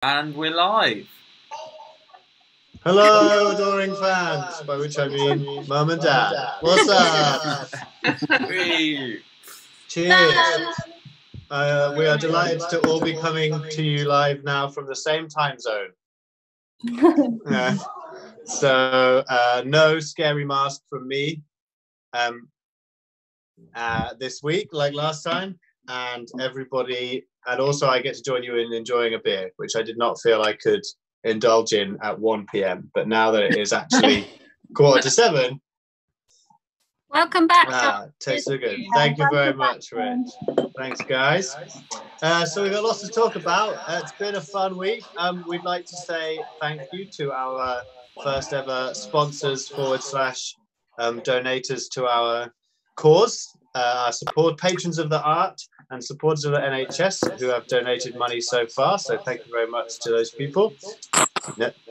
And we're live. Hello, adoring fans, by which I mean Mum and Dad. What's up? Cheers. We are delighted to all be coming to you live now from the same time zone. So no scary mask from me this week, like last time, and everybody. And also, I get to join you in enjoying a beer, which I did not feel I could indulge in at 1 p.m. But now that it is actually 6:45. Welcome back. Tastes so good. Thank you very much, Rich. Thanks, guys. So we've got lots to talk about. It's been a fun week. We'd like to say thank you to our first ever sponsors / donators to our cause, our support patrons of the art and supporters of the NHS who have donated money so far. So thank you very much to those people.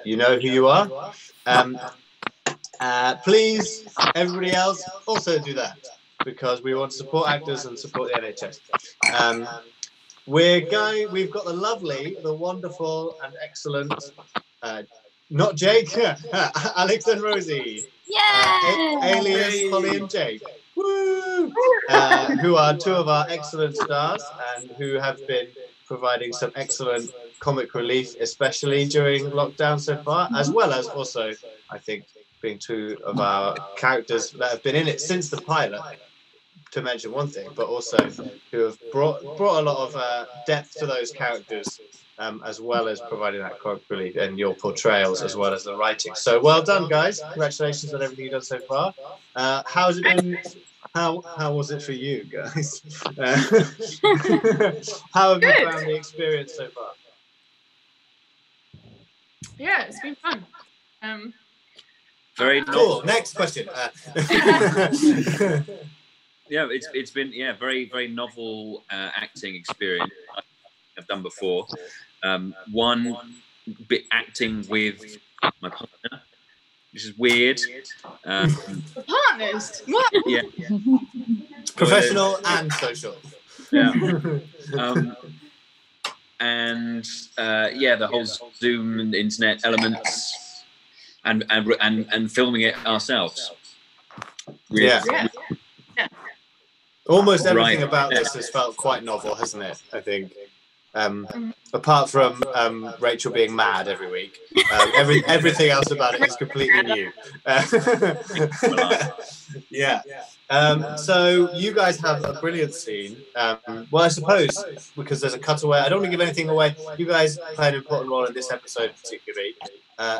You know who you are. Please, everybody else, also do that because we want to support actors and support the NHS. We've got the lovely, the wonderful and excellent, not Jake, Alex and Rosie. Alias Holly and Jake. Woo! Who are two of our excellent stars and who have been providing some excellent comic relief, especially during lockdown so far, as well as also, I think, being two of our characters that have been in it since the pilot, to mention one thing, but also who have brought a lot of depth to those characters, as well as providing that comic relief and your portrayals as well as the writing. So well done, guys. Congratulations on everything you've done so far. How's it been? How was it for you guys? How have you found the experience so far? Yeah, it's been fun. Very cool. Next question. Yeah, it's been very very novel acting experience I've done before. One bit acting with my partner, which is weird. Partners? What? Yeah. Professional and social. Yeah. And the whole Zoom and internet elements, and filming it ourselves. Yeah. Almost everything about this has felt quite novel, hasn't it? I think. Apart from Rachel being mad every week, everything else about it is completely new. Yeah. So you guys have a brilliant scene. Well, I suppose because there's a cutaway. I don't want to give anything away. You guys play an important role in this episode, particularly.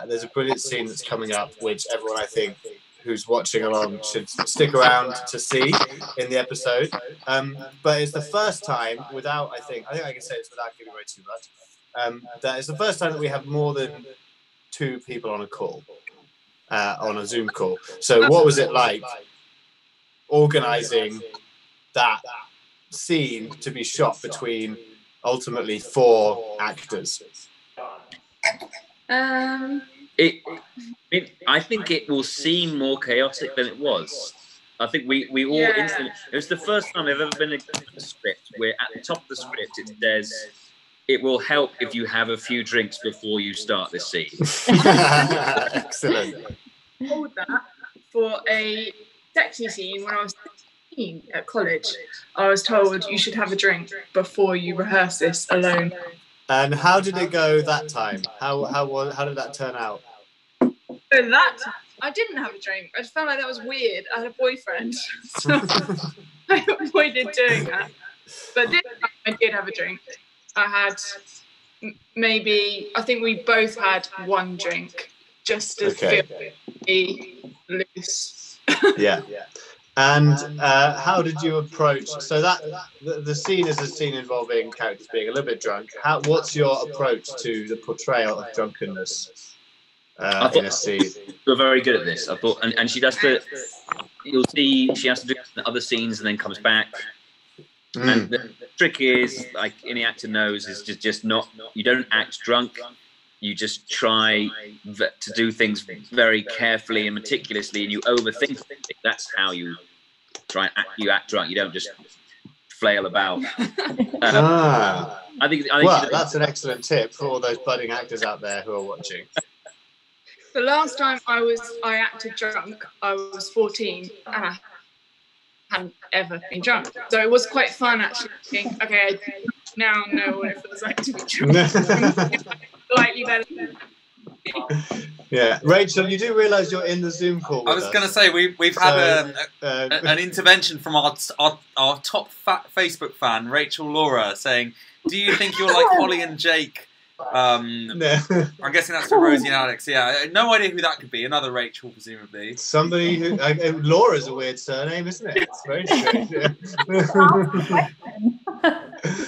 There's a brilliant scene that's coming up, which everyone I think who's watching along should stick around to see in the episode. But it's the first time I think I can say this without giving away too much, that it's the first time that we have more than two people on a call, on a Zoom call. So what was it like organising that scene to be shot between ultimately 4 actors? I think it will seem more chaotic than it was. I think we all instantly. It was the first time I've ever been in a script where at the top of the script it says, "It will help if you have a few drinks before you start this scene." Excellent. I told that for a sexy scene when I was 16 at college. I was told you should have a drink before you rehearse this alone. And how did it go that time? How did that turn out? So that time, I didn't have a drink. I just felt like that was weird. I had a boyfriend, so I avoided doing that. But this time I did have a drink. I had I think we both had one drink just to feel loose. Yeah. And how did you approach? So that the scene is a scene involving characters being a little bit drunk. What's your approach to the portrayal of drunkenness in a scene? You're very good at this. I thought, and she does you'll see she has to do other scenes and then comes back. And the trick is, like any actor knows, is just not. You don't act drunk. You just try to do things very carefully and meticulously, and you overthink it. That's how you try and act drunk. You don't just flail about. I think well, that's an excellent tip for all those budding actors out there who are watching. The last time I acted drunk, I was 14, and I hadn't ever been drunk. So it was quite fun, actually. Okay, I now know what it feels like to be drunk. Slightly better. Yeah, Rachel, you do realise you're in the Zoom call. I was going to say we've had an intervention from our top Facebook fan, Rachel Laura, saying, "Do you think you're like Holly and Jake?" No. I'm guessing that's for Rosie and Alex. Yeah, no idea who that could be. Another Rachel, presumably. Somebody who Laura's a weird surname, isn't it? It's very strange.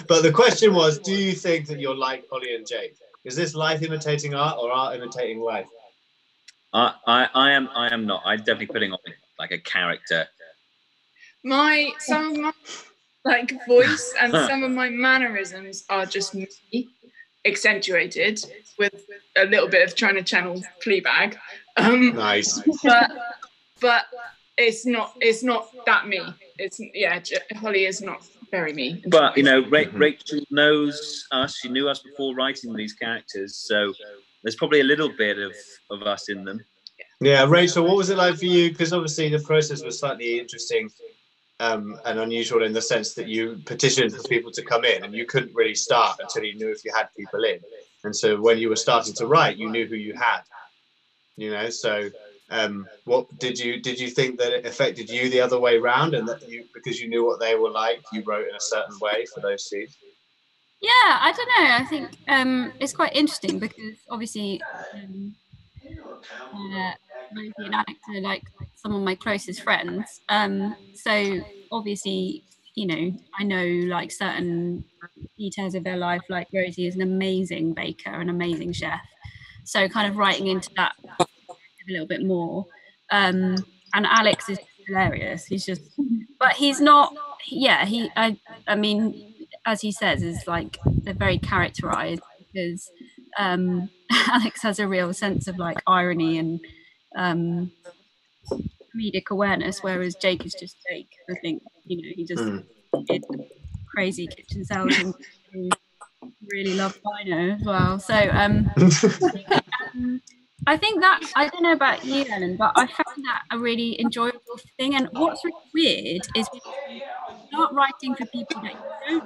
But the question was, do you think that you're like Holly and Jake? Is this life imitating art or art imitating life? I am not. I'm definitely putting on like a character. Some of my like voice and some of my mannerisms are just me, accentuated with a little bit of trying to channel Fleabag. Nice. But it's not that me. Holly is not very me. But you know, Rachel knows us. She knew us before writing these characters, so there's probably a little bit of us in them. Yeah, Rachel, what was it like for you? Because obviously the process was slightly interesting and unusual in the sense that you petitioned for people to come in, and you couldn't really start until you knew if you had people in. And so when you were starting to write, you knew who you had. You know, so what did you think that it affected you the other way round, and that because you knew what they were like, you wrote in a certain way for those scenes? Yeah, I don't know. I think it's quite interesting because obviously Rosie and Alex are like some of my closest friends. So obviously, you know, I know like certain details of their life. Like Rosie is an amazing baker, an amazing chef. So kind of writing into that a little bit more. And Alex is hilarious. He's just, but he's not. Yeah, I mean, as he says, is like they're very characterized because Alex has a real sense of like irony and comedic awareness, whereas Jake is just Jake. I think, you know, he just did crazy kitchen salads and really loved Bino as well. So I think that, I don't know about you, Ellen, but I found that a really enjoyable thing. And what's really weird is when you start writing for people that you don't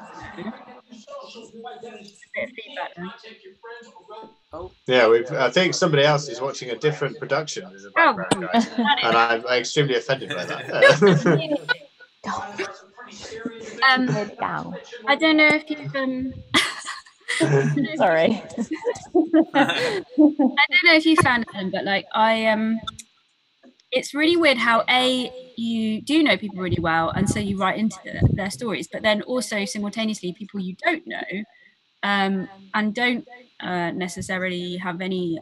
know, Yeah, I think somebody else is watching a different production as a background, guys, and I'm extremely offended by that. I don't know if you've sorry. I don't know if you found them, but like it's really weird how you do know people really well, and so you write into their stories, but then also simultaneously people you don't know and don't necessarily have any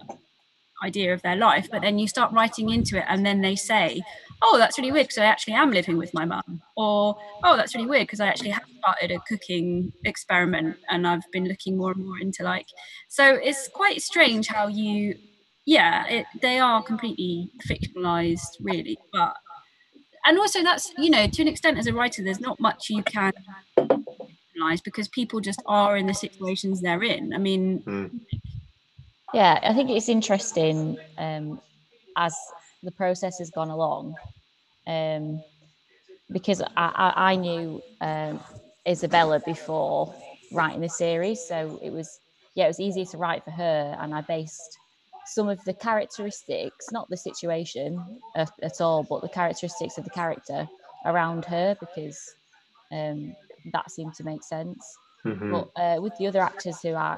idea of their life, but then you start writing into it, and then they say, oh, that's really weird because I actually am living with my mum, or oh, that's really weird because I actually have started a cooking experiment and I've been looking more and more into like, so it's quite strange how they are completely fictionalized really, but and also that's, you know, to an extent as a writer there's not much you can fictionalize because people just are in the situations they're in. I mean yeah, I think it's interesting as the process has gone along, because I knew Isabella before writing the series, so it was easier to write for her, and I based some of the characteristics, not the situation at all, but the characteristics of the character around her, because that seemed to make sense. But with the other actors who I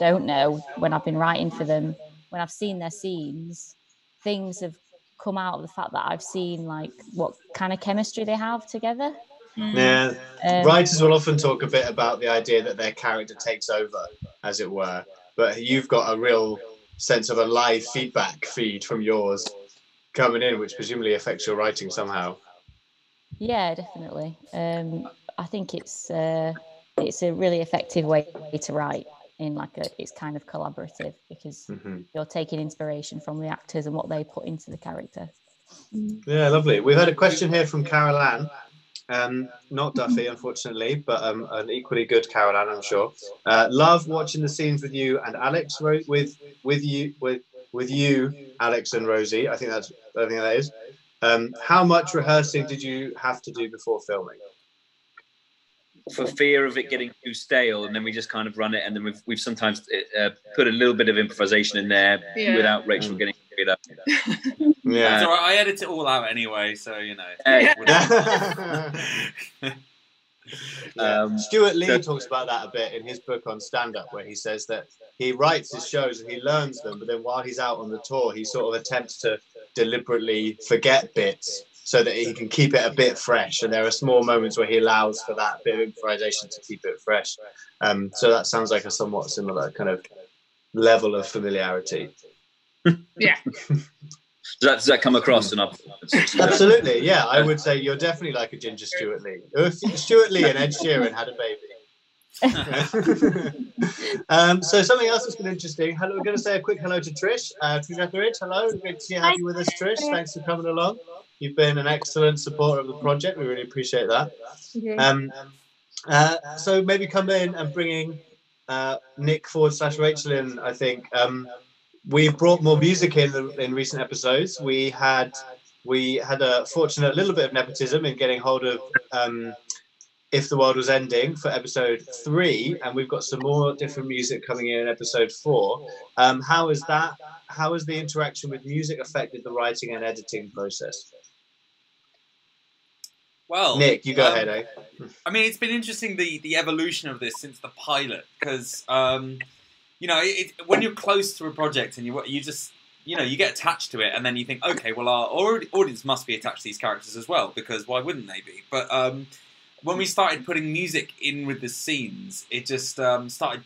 don't know, when I've been writing for them, when I've seen their scenes, things have come out of the fact that I've seen like what kind of chemistry they have together. Yeah, writers will often talk a bit about the idea that their character takes over, as it were, but you've got a real sense of a live feedback feed from yours coming in, which presumably affects your writing somehow. Yeah, definitely. I think it's a really effective way to write in like it's kind of collaborative, because you're taking inspiration from the actors and what they put into the character. Yeah, lovely. We've had a question here from Carol Ann. Not Duffy, unfortunately, but an equally good Caroline, I'm sure. Love watching the scenes with you and Alex, with you, Alex and Rosie. I think that is. How much rehearsing did you have to do before filming? For fear of it getting too stale, and then we just kind of run it, and then we've sometimes put a little bit of improvisation in there without Rachel getting it up. Yeah, it's all right. I edit it all out anyway, so you know. Stuart Lee talks about that a bit in his book on stand-up, where he says that he writes his shows and he learns them, but then while he's out on the tour, he sort of attempts to deliberately forget bits so that he can keep it a bit fresh. And there are small moments where he allows for that bit of improvisation to keep it fresh. So that sounds like a somewhat similar kind of level of familiarity. Yeah. Does that come across enough? Absolutely, yeah. I would say you're definitely like a ginger Stuart Lee. If Stuart Lee and Ed Sheeran had a baby. So something else that's been interesting. Hello, we're going to say a quick hello to Trish. Trish Etheridge, hello. Great to have you with us, Trish. Thanks for coming along. You've been an excellent supporter of the project. We really appreciate that. So maybe come in and bringing Nick /Rachel in, I think. We've brought more music in recent episodes. We had a fortunate little bit of nepotism in getting hold of If the World Was Ending for episode 3, and we've got some more different music coming in episode 4. How has the interaction with music affected the writing and editing process? Well, Nick, you go ahead. Eh? I mean, it's been interesting the evolution of this since the pilot, because you know, when you're close to a project and you just, you know, you get attached to it, and then you think, okay, well, our audience must be attached to these characters as well, because why wouldn't they be? But when we started putting music in with the scenes, it just started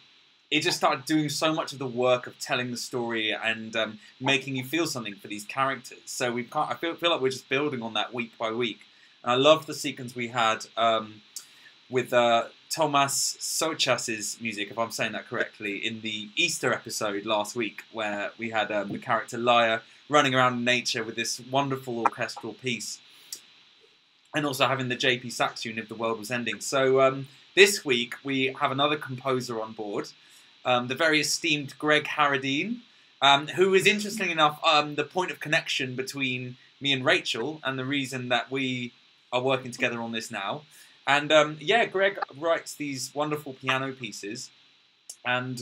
doing so much of the work of telling the story and making you feel something for these characters. So I feel like we're just building on that week by week. And I love the sequence we had with Tomas Sochas's music, if I'm saying that correctly, in the Easter episode last week, where we had the character Laia running around in nature with this wonderful orchestral piece, and also having the JP sax tune If the World Was Ending. So this week we have another composer on board, the very esteemed Greg Harradine, who is, interestingly enough, the point of connection between me and Rachel, and the reason that we are working together on this now. And Greg writes these wonderful piano pieces, and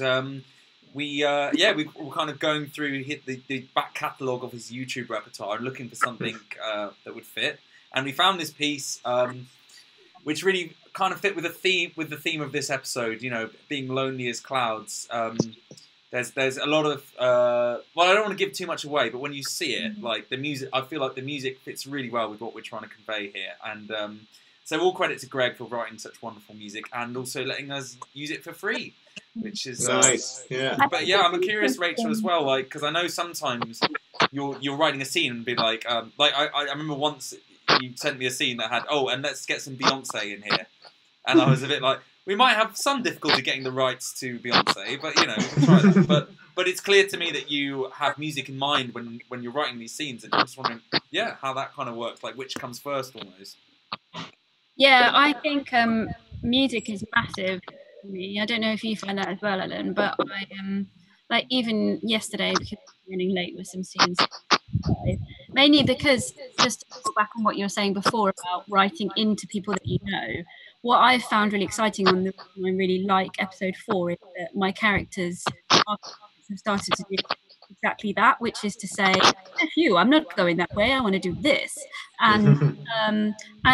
we're kind of going through the back catalogue of his YouTube repertoire, looking for something that would fit. And we found this piece, which really kind of fit with the theme of this episode. You know, being lonely as clouds. There's a lot of well, I don't want to give too much away, but when you see it, like the music, I feel like the music fits really well with what we're trying to convey here. And so all credit to Greg for writing such wonderful music and also letting us use it for free, which is nice. Yeah. But yeah, I'm curious, Rachel, as well, like, because I know sometimes you're writing a scene and be like I remember once you sent me a scene that had, and let's get some Beyonce in here, and I was a bit like, we might have some difficulty getting the rights to Beyonce, but you know, we can try that. But it's clear to me that you have music in mind when you're writing these scenes, and I'm just wondering, how that kind of works, like which comes first almost. Yeah, I think music is massive for me. I don't know if you find that as well, Ellen, but I like even yesterday, because I was running late with some scenes, mainly because, just to go back on what you were saying before about writing into people that you know, what I found really exciting on the I really like episode 4 is that my characters have started to do exactly that, which is to say, F you, I'm not going that way, I want to do this. And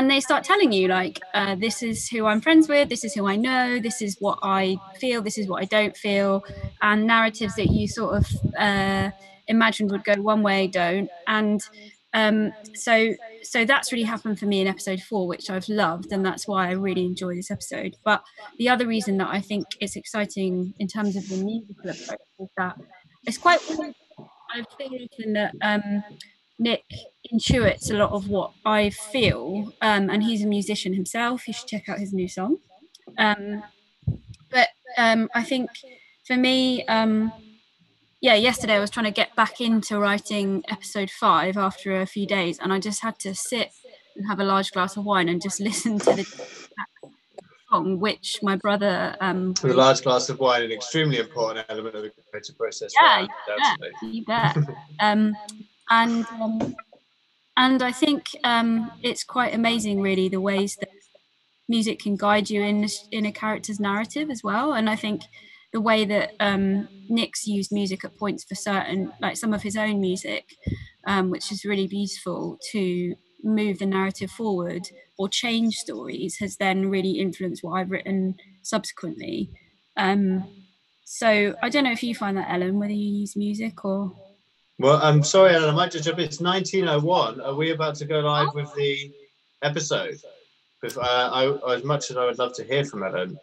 they start telling you, like, this is who I'm friends with, this is who I know, this is what I feel, this is what I don't feel, and narratives that you sort of imagined would go one way don't. And so that's really happened for me in episode 4, which I've loved, and that's why I really enjoy this episode. But the other reason that I think it's exciting in terms of the musical approach is that it's quite weird. I feel often that Nick intuits a lot of what I feel, and he's a musician himself. You should check out his new song. But I think for me, yesterday I was trying to get back into writing episode 5 after a few days, and I just had to sit and have a large glass of wine and just listen to the song, which my brother. With a large glass of wine, an extremely important element of the creative process. Yeah, you bet. And I think it's quite amazing, really, the ways that music can guide you in a character's narrative as well. And I think the way that Nick's used music at points for certain, like some of his own music, which is really beautiful to move the narrative forward or change stories, has then really influenced what I've written subsequently. So I don't know if you find that, Ellen, whether you use music or... Well, I'm sorry, Ellen, I might just jump in. It's 1901. Are we about to go live with the episode? Because as much as I would love to hear from Ellen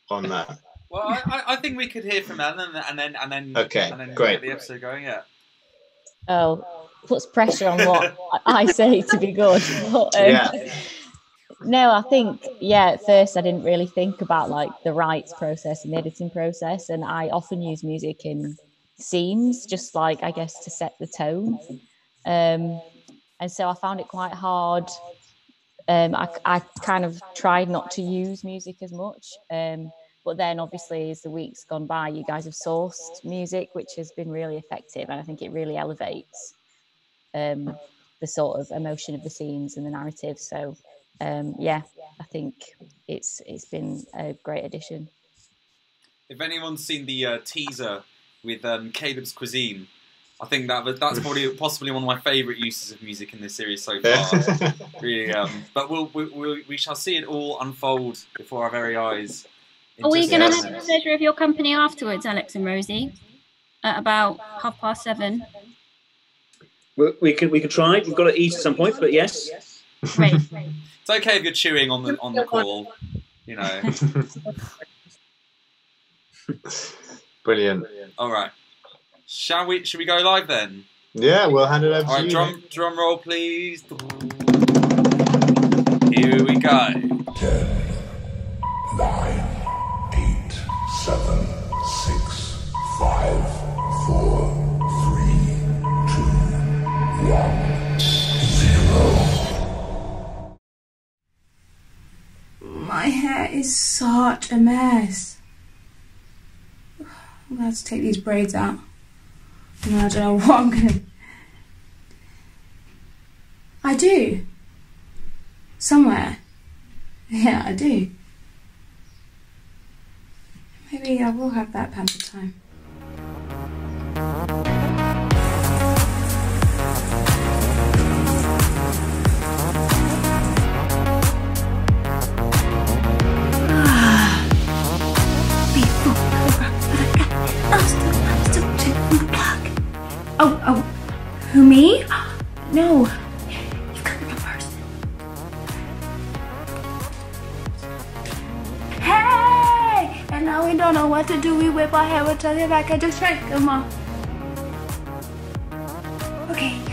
on that. Well, I think we could hear from Ellen and then okay, and then great. Get the episode going. Yeah. Oh, puts pressure on what I say to be good. But, yeah. No, I think at first I didn't really think about like the rights process and the editing process, and I often use music in scenes, just like I guess to set the tone. And so I found it quite hard. I kind of tried not to use music as much. But then obviously as the weeks gone by, you guys have sourced music, which has been really effective. And I think it really elevates the sort of emotion of the scenes and the narrative. So I think it's been a great addition. If anyone's seen the teaser with Caleb's Cuisine, I think that's possibly one of my favourite uses of music in this series so far. Really, but we shall see it all unfold before our very eyes. Are we going to have the pleasure of your company afterwards, Alex and Rosie, at about 7:30? We could try. We've got to eat at some point, but yes. Great. It's okay if you're chewing on the call, you know. Brilliant. All right. Should we go live then? Yeah, we'll hand it over to you. All right, drum roll, please. Here we go. 10, 9, 8, 7, 6, 5, 4, 3, 2, 1, 0. My hair is such a mess. I'm gonna have to take these braids out. And I don't know what I'm gonna... I do. Somewhere. Yeah, I do. Maybe I will have that pamper time. Oh, who, me? No, you've got the person. Hey! And now we don't know what to do. We whip our hair, we'll tell you back. I just tried. Come on. Okay.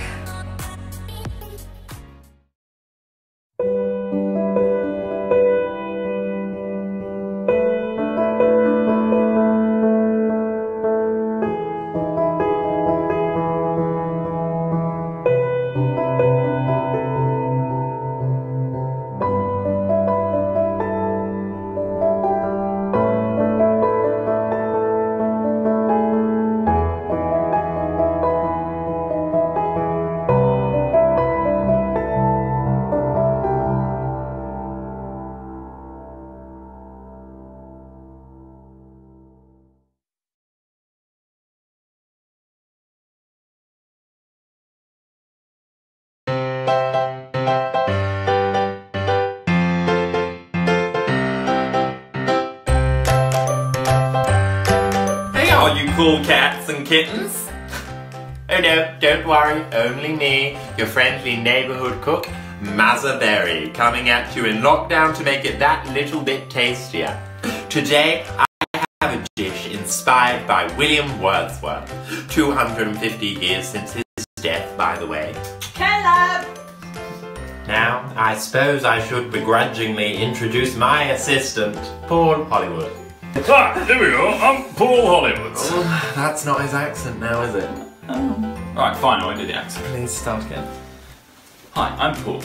Cool cats and kittens? Oh no, don't worry, only me, your friendly neighbourhood cook, Mazza Berry, coming at you in lockdown to make it that little bit tastier. Today, I have a dish inspired by William Wordsworth, 250 years since his death, by the way. Caleb! Now, I suppose I should begrudgingly introduce my assistant, Paul Hollywood. Ah, here we go. I'm Paul Hollywood. Oh, that's not his accent now, is it? Oh. Alright, fine, I won't do the accent. Please start again. Hi, I'm Paul.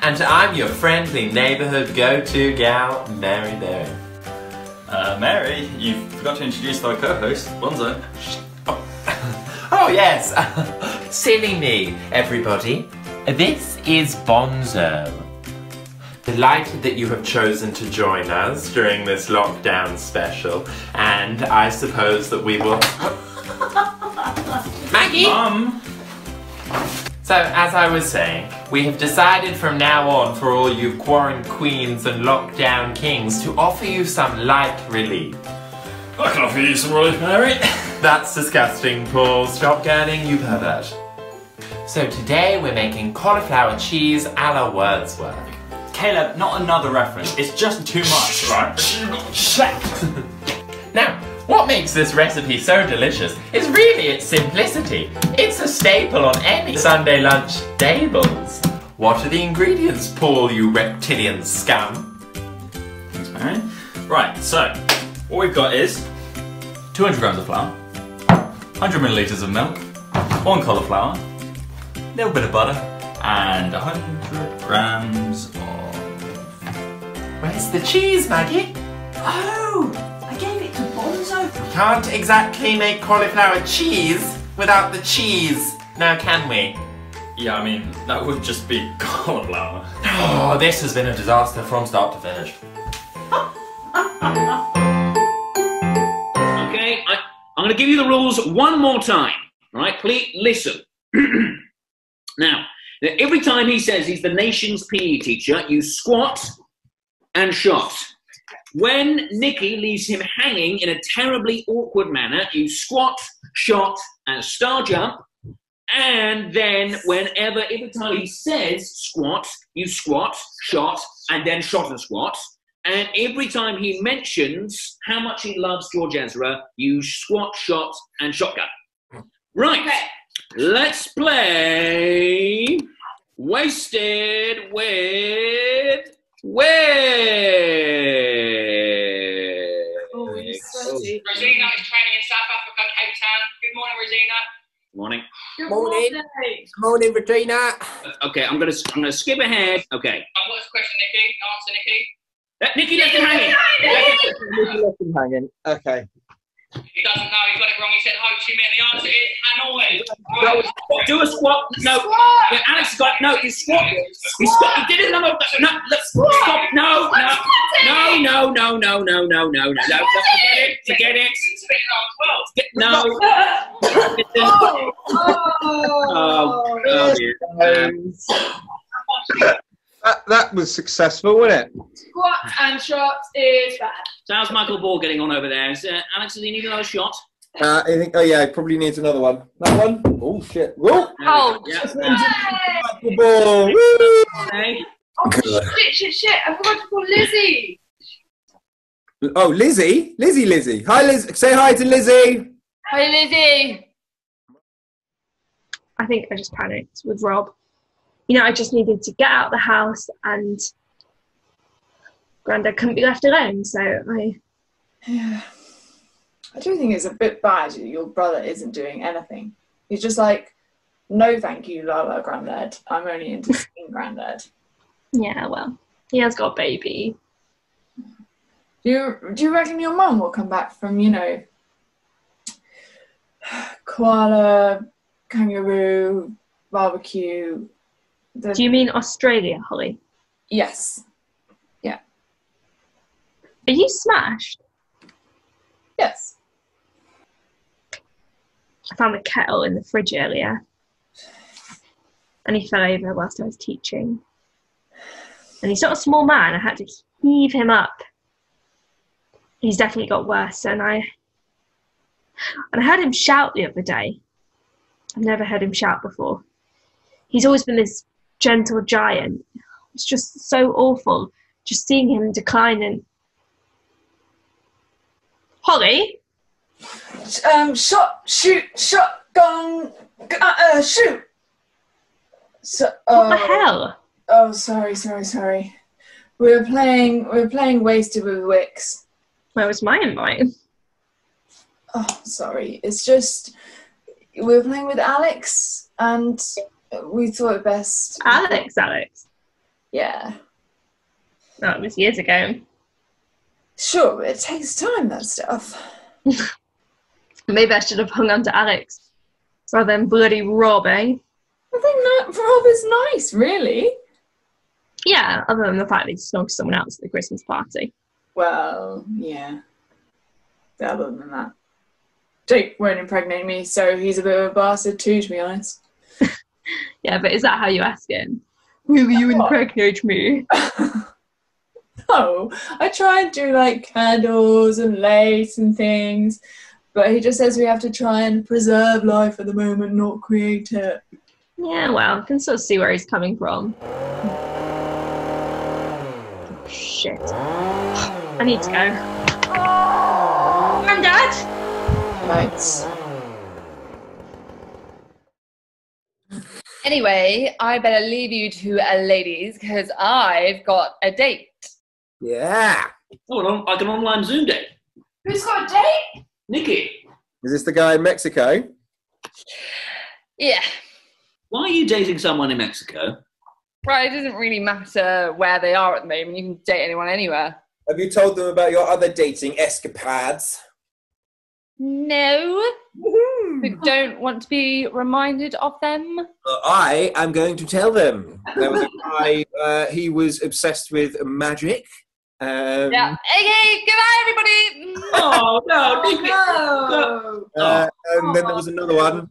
And I'm your friendly neighbourhood go-to gal, Mary Berry. Mary, you forgot to introduce our co-host, Bonzo. Oh yes, silly me, everybody. This is Bonzo. Delighted that you have chosen to join us during this lockdown special, and I suppose that we will... Maggie? Mum? So, as I was saying, we have decided from now on for all you quarantine queens and lockdown kings to offer you some light relief. I can offer you some relief, Mary. That's disgusting, Paul. Stop gurning, you pervert. So today we're making cauliflower cheese a la Wordsworth. Caleb, not another reference. It's just too much, right? Shut! Now, what makes this recipe so delicious is really its simplicity. It's a staple on any Sunday lunch tables. What are the ingredients, Paul, you reptilian scum? Thanks, Mary. Right, so, what we've got is 200 grams of flour, 100 millilitres of milk, 1 cauliflower, a little bit of butter, and 100 grams of... Where's the cheese, Maggie? Oh! I gave it to Bonzo. Can't exactly make cauliflower cheese without the cheese, now can we? Yeah, I mean, that would just be cauliflower. Oh, this has been a disaster from start to finish. Okay, I'm going to give you the rules one more time. All right, please listen. Now, every time he says he's the nation's PE teacher, you squat and shot. When Nikki leaves him hanging in a terribly awkward manner, you squat, shot, and star jump. And then every time he says squat, you squat, shot, and then shot and squat. And every time he mentions how much he loves George Ezra, you squat, shot, and shotgun. Right, okay. Let's play Wasted with Rosina is training in South Africa, Cape Town. Good morning, Rosina. Morning. Good morning. Morning, Regina. Okay, I'm gonna skip ahead. Okay. What's the question, Nikki? Answer, Nikki. Nikki left him hanging. Nikki left him hanging. Okay. He doesn't know. He got it wrong. He said Ho Chi Minh. The answer is Hanoi. Do a squat. No. Yeah, Alex got no. You squat. He did it. No. Let's stop. No. Forget it. No. Oh dear. That was successful, wasn't it? Squat and shots is bad. So how's Michael Ball getting on over there? Alex, does he need another shot? I think. Oh yeah, he probably needs another one. That one. Oh shit. Whoa. Oh. Michael Ball. Okay. Oh shit! I forgot to call Lizzie. Oh, Lizzie. Hi, Liz. Say hi to Lizzie. Hi, Lizzie. I think I just panicked with Rob. You know, I just needed to get out of the house and Grandad couldn't be left alone, so Yeah. I do think it's a bit bad that your brother isn't doing anything. He's just like, no thank you, Lala, Grandad. I'm only into seeing Grandad. Yeah, well, he has got a baby. Do you reckon your mum will come back from, you know, koala, kangaroo, barbecue? Do you mean Australia, Holly? Yes. Yeah. Are you smashed? Yes. I found the kettle in the fridge earlier. And he fell over whilst I was teaching. And he's not a small man. I had to heave him up. He's definitely got worse. And I heard him shout the other day. I've never heard him shout before. He's always been this gentle giant. It's just so awful just seeing him decline. And Holly? Shotgun, shoot. So, what the hell? Oh, sorry. We were playing Wasted with Wix. Where was my invite? Oh, sorry. It's just we were playing with Alex, and we thought it best. Alex. Yeah. That was years ago. Sure, it takes time, that stuff. Maybe I should have hung on to Alex rather than bloody Rob, eh? I think Rob is nice, really. Yeah, other than the fact that he snogged someone else at the Christmas party. Well, yeah. Other than that. Jake won't impregnate me, so he's a bit of a bastard too, to be honest. Yeah, but is that how you ask him? Will you impregnate me? No, I try and do like candles and lace and things, but he just says we have to try and preserve life at the moment, not create it. Yeah, well, I can sort of see where he's coming from. Oh, shit. I need to go. Granddad! Right. Anyway, I better leave you to ladies because I've got a date. Yeah. Oh, like an online Zoom date. Who's got a date? Nikki. Is this the guy in Mexico? Yeah. Why are you dating someone in Mexico? Right, it doesn't really matter where they are at the moment. You can date anyone anywhere. Have you told them about your other dating escapades? No. I don't want to be reminded of them. I am going to tell them. There was a guy, he was obsessed with magic. Yeah. Okay, goodbye, everybody. Oh, no, Nikki. No. And then there was another one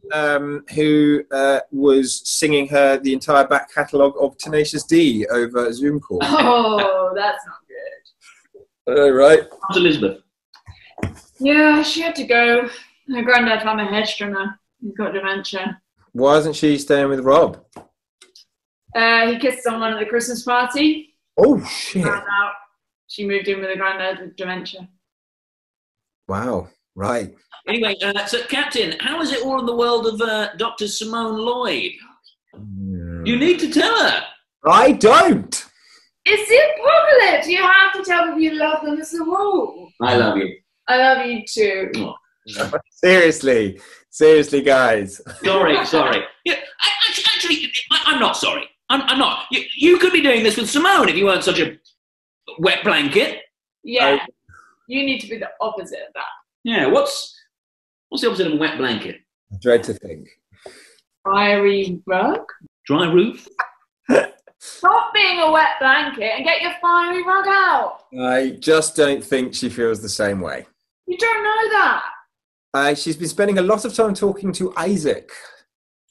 who was singing her the entire back catalogue of Tenacious D over a Zoom call. Oh, that's not good. Right. How's Elizabeth? Yeah, she had to go. Her granddad found a headstrummer. He's got dementia. Why isn't she staying with Rob? He kissed someone at the Christmas party. Oh, shit. Found out she moved in with a granddad with dementia. Wow. Right. Anyway, so Captain, how is it all in the world of Dr. Simone Lloyd? You need to tell her. I don't. It's the apocalypse. You have to tell them you love them. It's the rule. I love you. I love you too. Oh. Seriously, guys. Sorry. Yeah, actually, I'm not sorry. I'm not. You could be doing this with Simone if you weren't such a wet blanket. Yeah, you need to be the opposite of that. Yeah, what's the opposite of a wet blanket? I dread to think. Fiery rug? Dry roof? Stop being a wet blanket and get your fiery rug out. I just don't think she feels the same way. You don't know that. She's been spending a lot of time talking to Isaac.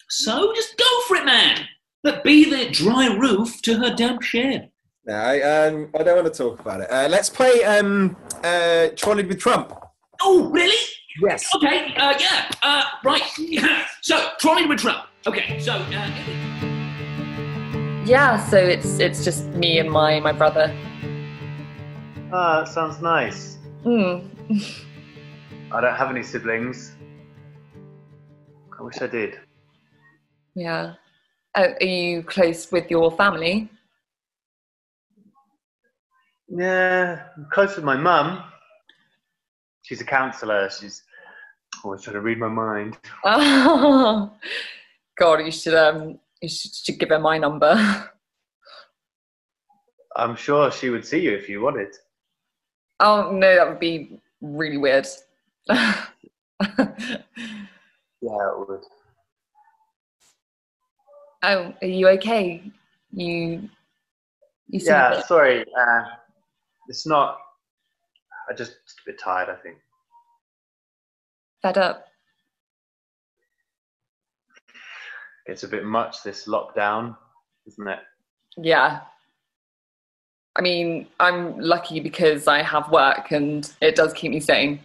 So just go for it, man. But be the dry roof to her damp shed. No, I don't want to talk about it. Let's play Trolleyed with Trump. Oh, really? Yes. Okay, yeah. Right. So, Trolleyed with Trump. Okay, so... Yeah, so it's just me and my brother. Ah, that sounds nice. I don't have any siblings. I wish I did. Yeah. Are you close with your family? Yeah, I'm close with my mum. She's a counsellor. She's always trying to read my mind. Oh, God, you should give her my number. I'm sure she would see you if you wanted. Oh, no, that would be really weird. Yeah, it would. Oh, are you okay? You yeah, sorry. It's not... I'm just a bit tired, I think. Fed up? It's a bit much, this lockdown, isn't it? Yeah. I mean, I'm lucky because I have work and it does keep me sane.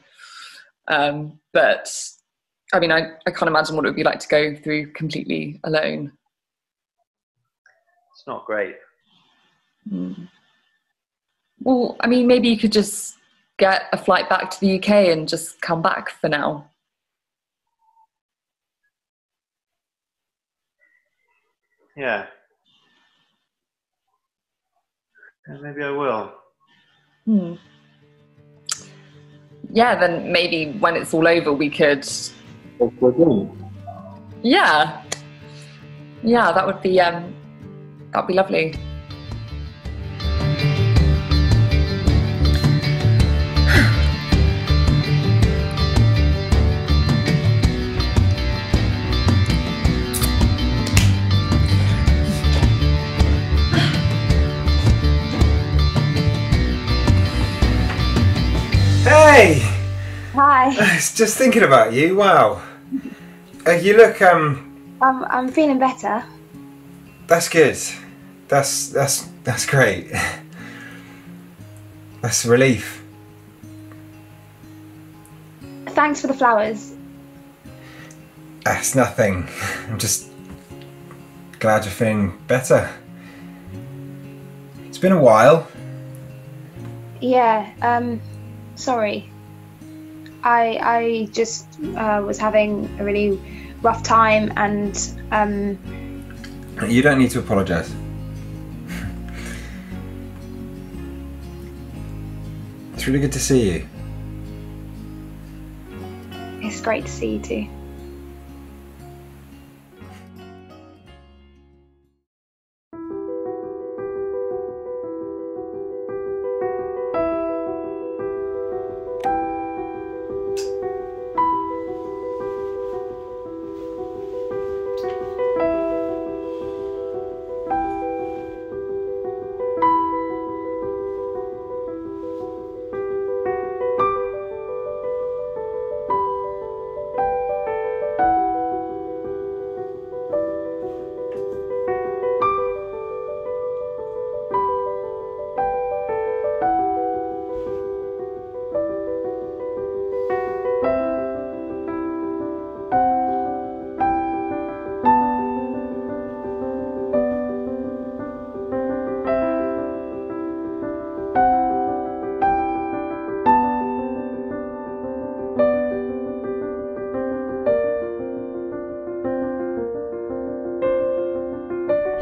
But, I mean, I can't imagine what it would be like to go through completely alone. It's not great. Well, I mean, maybe you could just get a flight back to the UK and just come back for now. Yeah. Maybe I will. Yeah, then maybe when it's all over we could... Yeah. Yeah, that'd be lovely. It's just thinking about you. Wow. You look. I'm feeling better. That's good. That's great. That's relief. Thanks for the flowers. That's nothing. I'm just glad you're feeling better. It's been a while. Yeah. Sorry. I just was having a really rough time, and You don't need to apologise. It's really good to see you. It's great to see you too.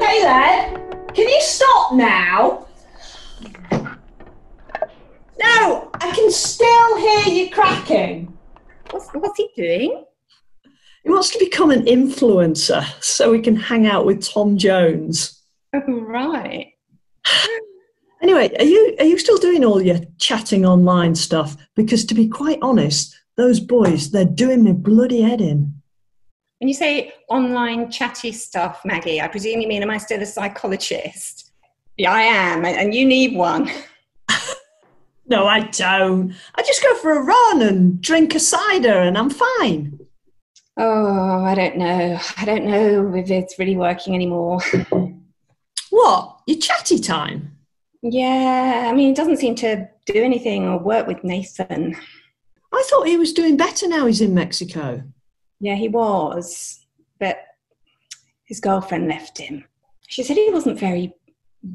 Hey lad, can you stop now? No, I can still hear you cracking. What's he doing? He wants to become an influencer so he can hang out with Tom Jones. Oh, right. Anyway, are you still doing all your chatting online stuff? Because to be quite honest, those boys, they're doing me bloody head in. When you say online chatty stuff, Maggie, I presume you mean, am I still a psychologist? Yeah, I am, and you need one. No, I don't. I just go for a run and drink a cider and I'm fine. Oh, I don't know. I don't know if it's really working anymore. What? Your chatty time? Yeah, I mean, it doesn't seem to do anything or work with Nathan. I thought he was doing better now he's in Mexico. Yeah, he was, but his girlfriend left him. She said he wasn't very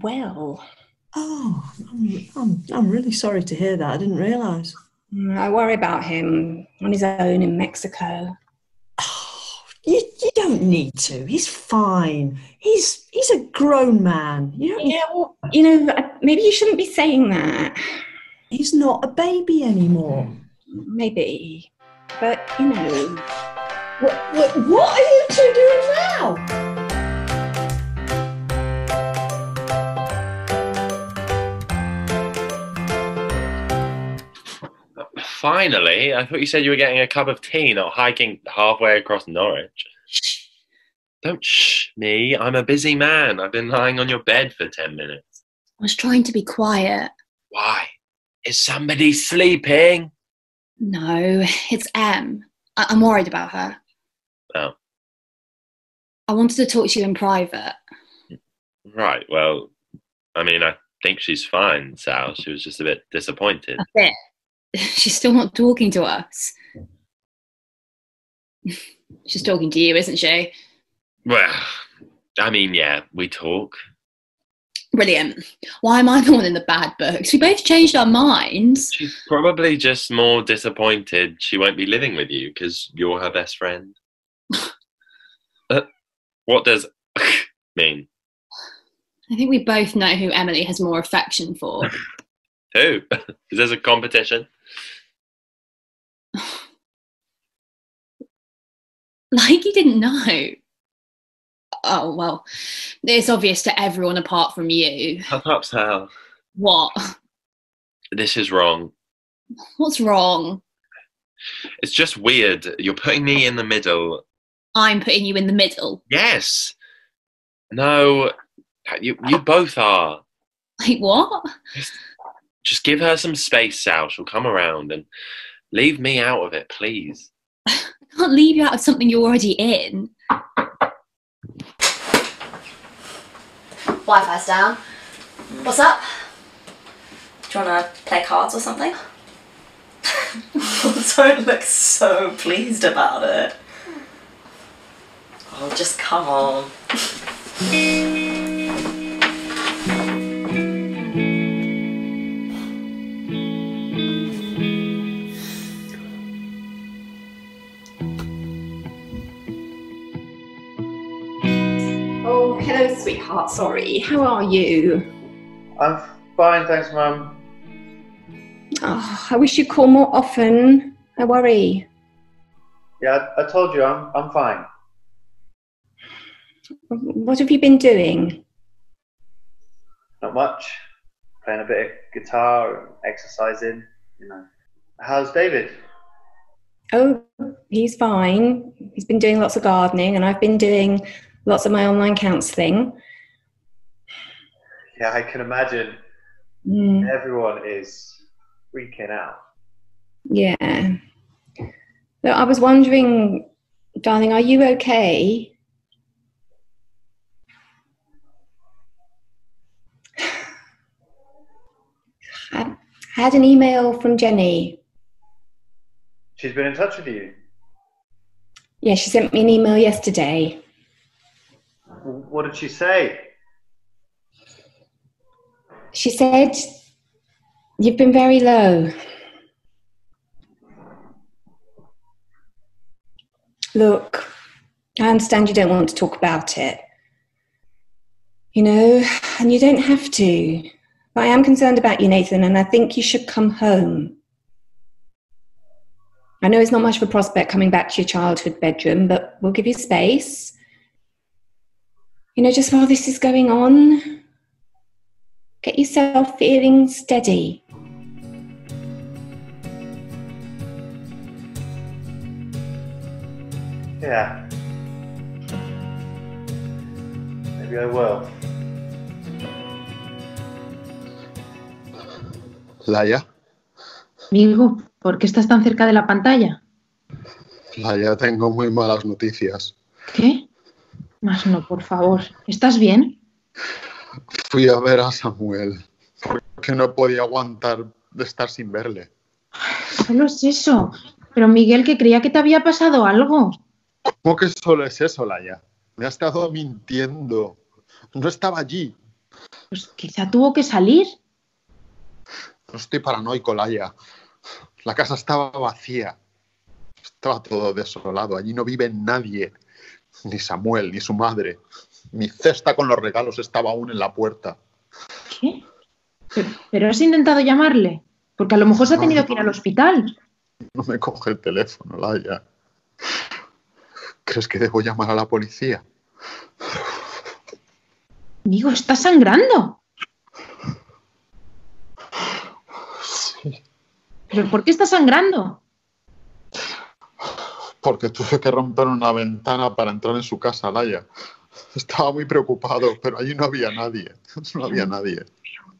well. Oh, I'm really sorry to hear that. I didn't realise. I worry about him on his own in Mexico. Oh, you don't need to. He's fine. He's a grown man. Well, maybe you shouldn't be saying that. He's not a baby anymore. Maybe, but What are you two doing now? Finally, I thought you said you were getting a cup of tea, not hiking halfway across Norwich. Don't shh me. I'm a busy man. I've been lying on your bed for 10 minutes. I was trying to be quiet. Why? Is somebody sleeping? No, it's Em. I'm worried about her. Oh. I wanted to talk to you in private. Right, well, I mean, I think she's fine, Sal. She was just a bit disappointed. That's it. She's still not talking to us. She's talking to you, isn't she? Well, I mean, yeah, we talk. Brilliant. Why am I the one in the bad books? We both changed our minds. She's probably just more disappointed she won't be living with you because you're her best friend. What does mean? I think we both know who Emily has more affection for. Who? Is this a competition? Like you didn't know. Oh, well, it's obvious to everyone apart from you. Shut up, Sal. What? This is wrong. What's wrong? It's just weird. You're putting me in the middle. I'm putting you in the middle. Yes. No, you both are. Like what? Just give her some space, Sal. She'll come around. And Leave me out of it, please. I can't leave you out of something you're already in. Wi-Fi's down. What's up? Do you want to play cards or something? Don't look so pleased about it. Oh, just come on. Oh, hello, sweetheart. Sorry. How are you? I'm fine, thanks, Mum. Oh, I wish you'd call more often. I worry. Yeah, I told you I'm fine. What have you been doing? Not much. Playing a bit of guitar and exercising, you know. How's David? Oh, he's fine. He's been doing lots of gardening, and I've been doing lots of my online counselling. Yeah, I can imagine. Everyone is freaking out. Yeah. Look, I was wondering, darling, are you okay? I had an email from Jenny. She's been in touch with you? Yeah, she sent me an email yesterday. What did she say? She said, you've been very low. Look, I understand you don't want to talk about it. You know, and you don't have to. But I am concerned about you, Nathan, and I think you should come home. I know it's not much of a prospect coming back to your childhood bedroom, but we'll give you space. You know, just while this is going on, get yourself feeling steady. Yeah. Maybe I will. Laia. Amigo, ¿por qué estás tan cerca de la pantalla? Laia, tengo muy malas noticias. ¿Qué? Más no, por favor. ¿Estás bien? Fui a ver a Samuel, porque no podía aguantar de estar sin verle. Solo es eso. Pero Miguel, que creía que te había pasado algo. ¿Cómo que solo es eso, Laia? Me ha estado mintiendo. No estaba allí. Pues quizá tuvo que salir. No estoy paranoico, Laia. La casa estaba vacía. Estaba todo desolado. Allí no vive nadie. Ni Samuel, ni su madre. Mi cesta con los regalos estaba aún en la puerta. ¿Qué? ¿Pero has intentado llamarle? Porque a lo mejor se ha tenido que ir al hospital. No me coge el teléfono, Laia. ¿Crees que debo llamar a la policía? Amigo, ¿estás sangrando? Sí. ¿Pero por qué estás sangrando? Porque tuve que romper una ventana para entrar en su casa, Laia. Estaba muy preocupado, pero allí no había nadie. No había nadie.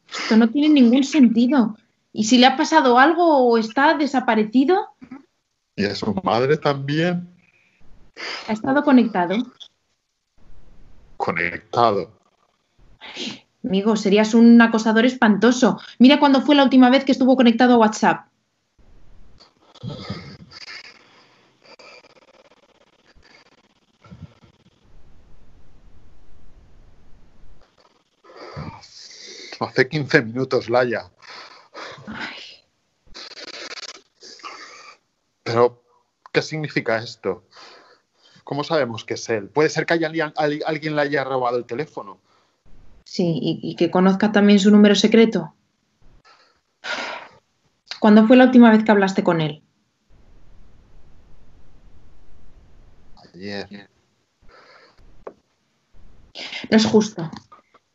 Esto no tiene ningún sentido. ¿Y si le ha pasado algo o está desaparecido? ¿Y a su madre también? ¿Ha estado conectado? Conectado. Amigo, serías un acosador espantoso. Mira cuándo fue la última vez que estuvo conectado a WhatsApp. Hace 15 minutos, Laia. Pero, ¿qué significa esto? ¿Cómo sabemos que es él? ¿Puede ser que alguien le haya robado el teléfono? Sí, y que conozca también su número secreto. ¿Cuándo fue la última vez que hablaste con él? Ayer. No es justo.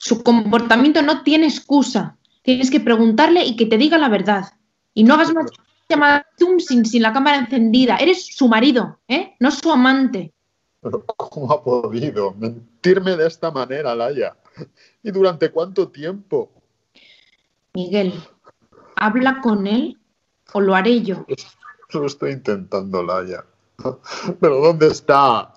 Su comportamiento no tiene excusa. Tienes que preguntarle y que te diga la verdad. Y no hagas más llamadas Zoom sin la cámara encendida. Eres su marido, ¿eh? No su amante. ¿Pero cómo ha podido mentirme de esta manera, Laia? ¿Y durante cuánto tiempo? Miguel, habla con él o lo haré yo. Lo estoy intentando, Laia. Pero ¿dónde está?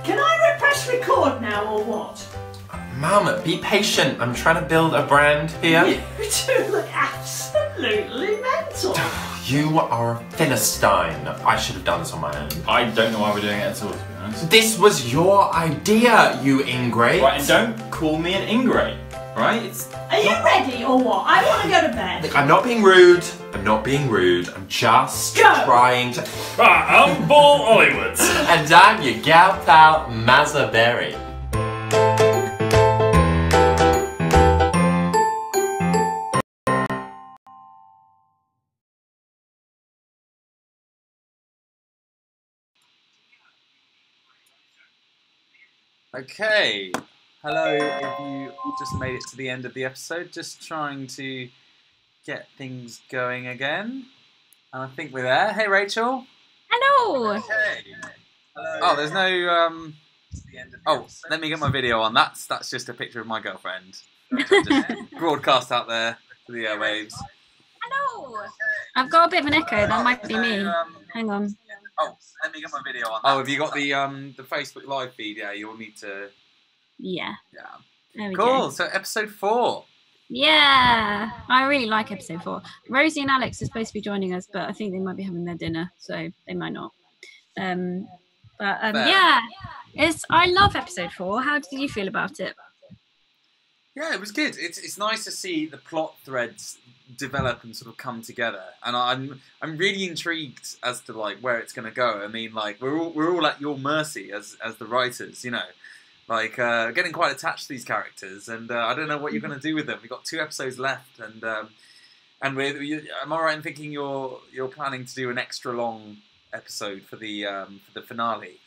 Can I press record now or what? Mum, be patient. I'm trying to build a brand here. You two look absolutely mental. You are a Philistine. I should have done this on my own. I don't know why we're doing it at all, to be honest. This was your idea, you ingrate. Right, and don't call me an ingrate, right? Are you ready or what? I want to go to bed. Look, I'm not being rude. I'm not being rude. I'm just trying to... Right, I'm Paul Hollywood. And I'm your gal pal, Mazza Berry. Okay. Hello, if you just made it to the end of the episode, just trying to get things going again. And I think we're there. Hey, Rachel. Hello. Okay. Hello. Oh, there's no oh, let me get my video on. That's just a picture of my girlfriend. Just broadcast out there to the airwaves. Hello. I've got a bit of an echo. That might be me. Hang on. Oh, let me get my video on. Oh, have you got the Facebook Live feed? Yeah, you'll need to. Yeah. Yeah. There we Cool. go. So episode 4. Yeah, I really like episode 4. Rosie and Alex are supposed to be joining us, but I think they might be having their dinner, so they might not. Fair. Yeah, I love episode 4. How did you feel about it? Yeah, it was good. It's nice to see the plot threads develop and sort of come together, and I'm really intrigued as to like where it's going to go. I mean, like we're all at your mercy as the writers, you know, like getting quite attached to these characters, and I don't know what you're going to do with them. We've got 2 episodes left, and am I right in thinking you're planning to do an extra long episode for the finale?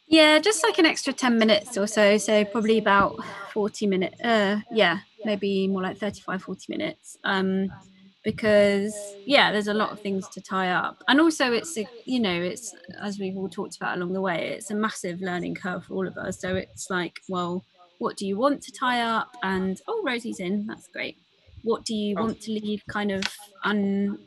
Yeah, just like an extra 10 minutes or so, so probably about 40 minutes. Yeah, maybe more like 35, 40 minutes. Because yeah, there's a lot of things to tie up, and also it's it's, as we've all talked about along the way, it's a massive learning curve for all of us. So it's like, well, what do you want to tie up? And oh, Rosie's in. That's great. What do you want to leave kind of hello?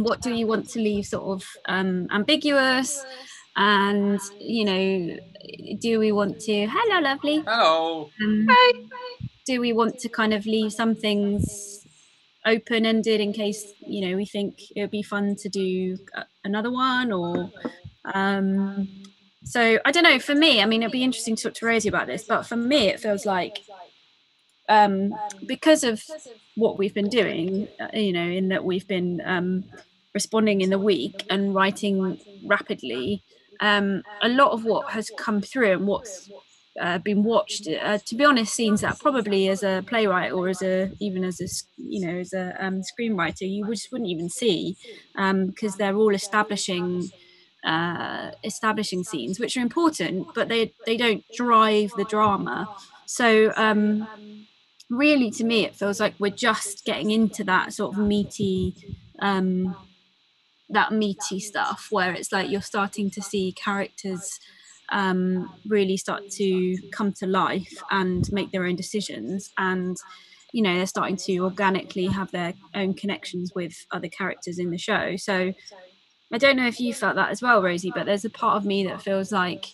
What do you want to leave sort of ambiguous? And do we want to hello lovely, hello, hi, do we want to kind of leave some things open-ended in case we think it would be fun to do another one, or so I don't know. For me, I mean, it'd be interesting to talk to Rosie about this, but for me it feels like because of what we've been doing, in that we've been responding in the week and writing rapidly, a lot of what has come through and what's been watched, to be honest, scenes that probably as a playwright or as a screenwriter you just wouldn't even see, because they're all establishing scenes which are important, but they don't drive the drama. So really, to me, it feels like we're just getting into that sort of meaty stuff where it's like you're starting to see characters really start to come to life and make their own decisions, and they're starting to organically have their own connections with other characters in the show. So I don't know if you felt that as well, Rosie, but there's a part of me that feels like,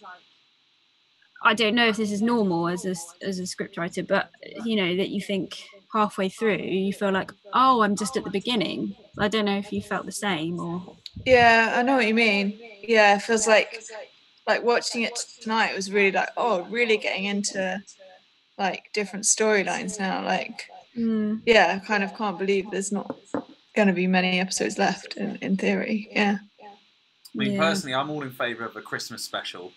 I don't know if this is normal as a scriptwriter, but that you think halfway through you feel like, oh, I'm just at the beginning. I don't know if you felt the same or. Yeah, I know what you mean. Yeah, it feels like like watching it tonight was really like, oh, really getting into like different storylines now. Like, yeah, I kind of can't believe there's not going to be many episodes left in theory. Yeah. I mean, personally, I'm all in favour of a Christmas special.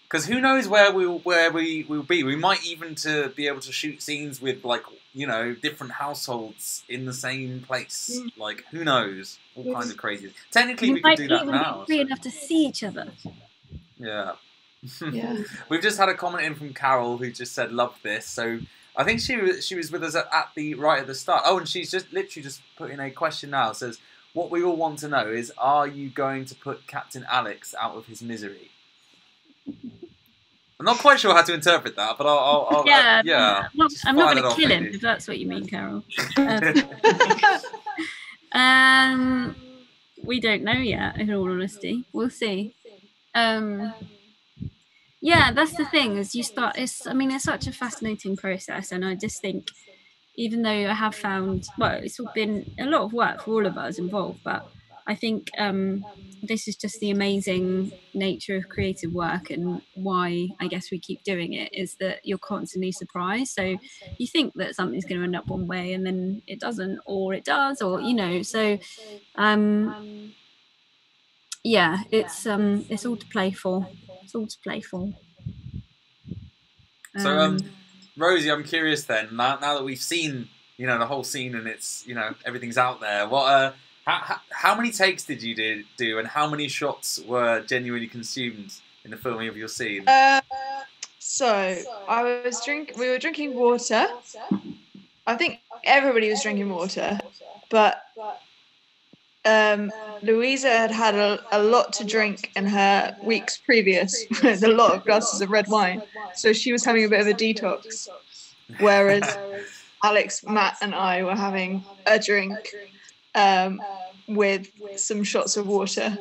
Because who knows where we will be? We might even to be able to shoot scenes with, like, you know, different households in the same place. Like, who knows? All kinds of crazy. Technically, we could do that now. Free enough to see each other. Yeah. Yeah. We've just had a comment in from Carol who just said, "Love this." So I think she was with us at the right at the start. Oh, and she's just literally just put in a question now. It says, "What we all want to know is, are you going to put Captain Alex out of his misery?" I'm not quite sure how to interpret that, but I'll yeah. I'm not going to kill him, if that's what you mean, Carol. We don't know yet, in all honesty. We'll see. Yeah, that's the thing. As you start, it's such a fascinating process, and I just think, even though I have found, well, it's been a lot of work for all of us involved, but I think this is just the amazing nature of creative work, and why I guess we keep doing it is that you're constantly surprised. So you think that something's going to end up one way, and then it doesn't, or it does, or you know. So yeah, it's all to play for. It's all to play for. So Rosie, I'm curious then. Now that we've seen, you know, the whole scene and it's, you know, everything's out there. What how many takes did you do, and how many shots were genuinely consumed in the filming of your scene? So we were drinking water. I think everybody was drinking water, but Louisa had a lot to drink in her weeks previous with a lot of glasses of red wine, so she was having a bit of a detox, whereas Alex, Matt and I were having a drink with some shots of water,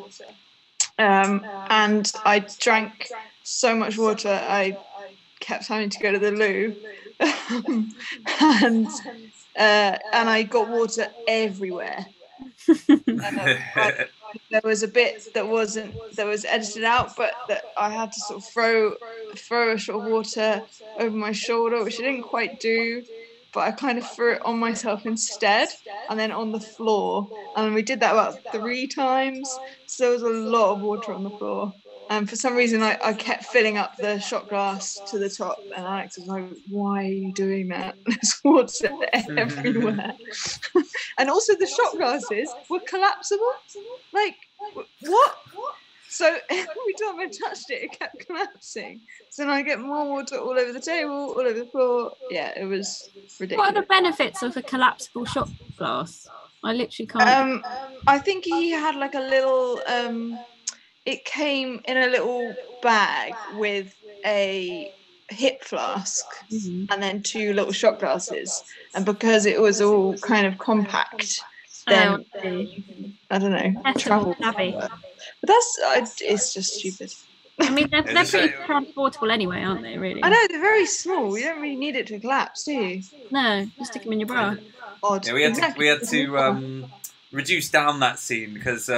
and I drank so much water I kept having to go to the loo, and I got water everywhere. There was a bit that was edited out, but that I had to sort of throw a shot of water over my shoulder, which I didn't quite do, but I kind of threw it on myself instead, and then on the floor, and we did that about 3 times, so there was a lot of water on the floor. And for some reason, I kept filling up the shot glass to the top, and Alex was like, "Why are you doing that? There's water everywhere." And also, the shot glasses were collapsible. Like, what? So every time I touched it, it kept collapsing. So then I get more water all over the table, all over the floor. Yeah, it was ridiculous. What are the benefits of a collapsible shot glass? I literally can't. I think he had like a little. It came in a little bag with a hip flask and then 2 little shot glasses, and because it was all kind of compact, then I don't know, travel. But it's just stupid. I mean, they're pretty transportable anyway, aren't they? Really? I know, they're very small. You don't really need it to collapse, do you? No, just stick them in your bra. Odd. Yeah, we had to reduce down that scene because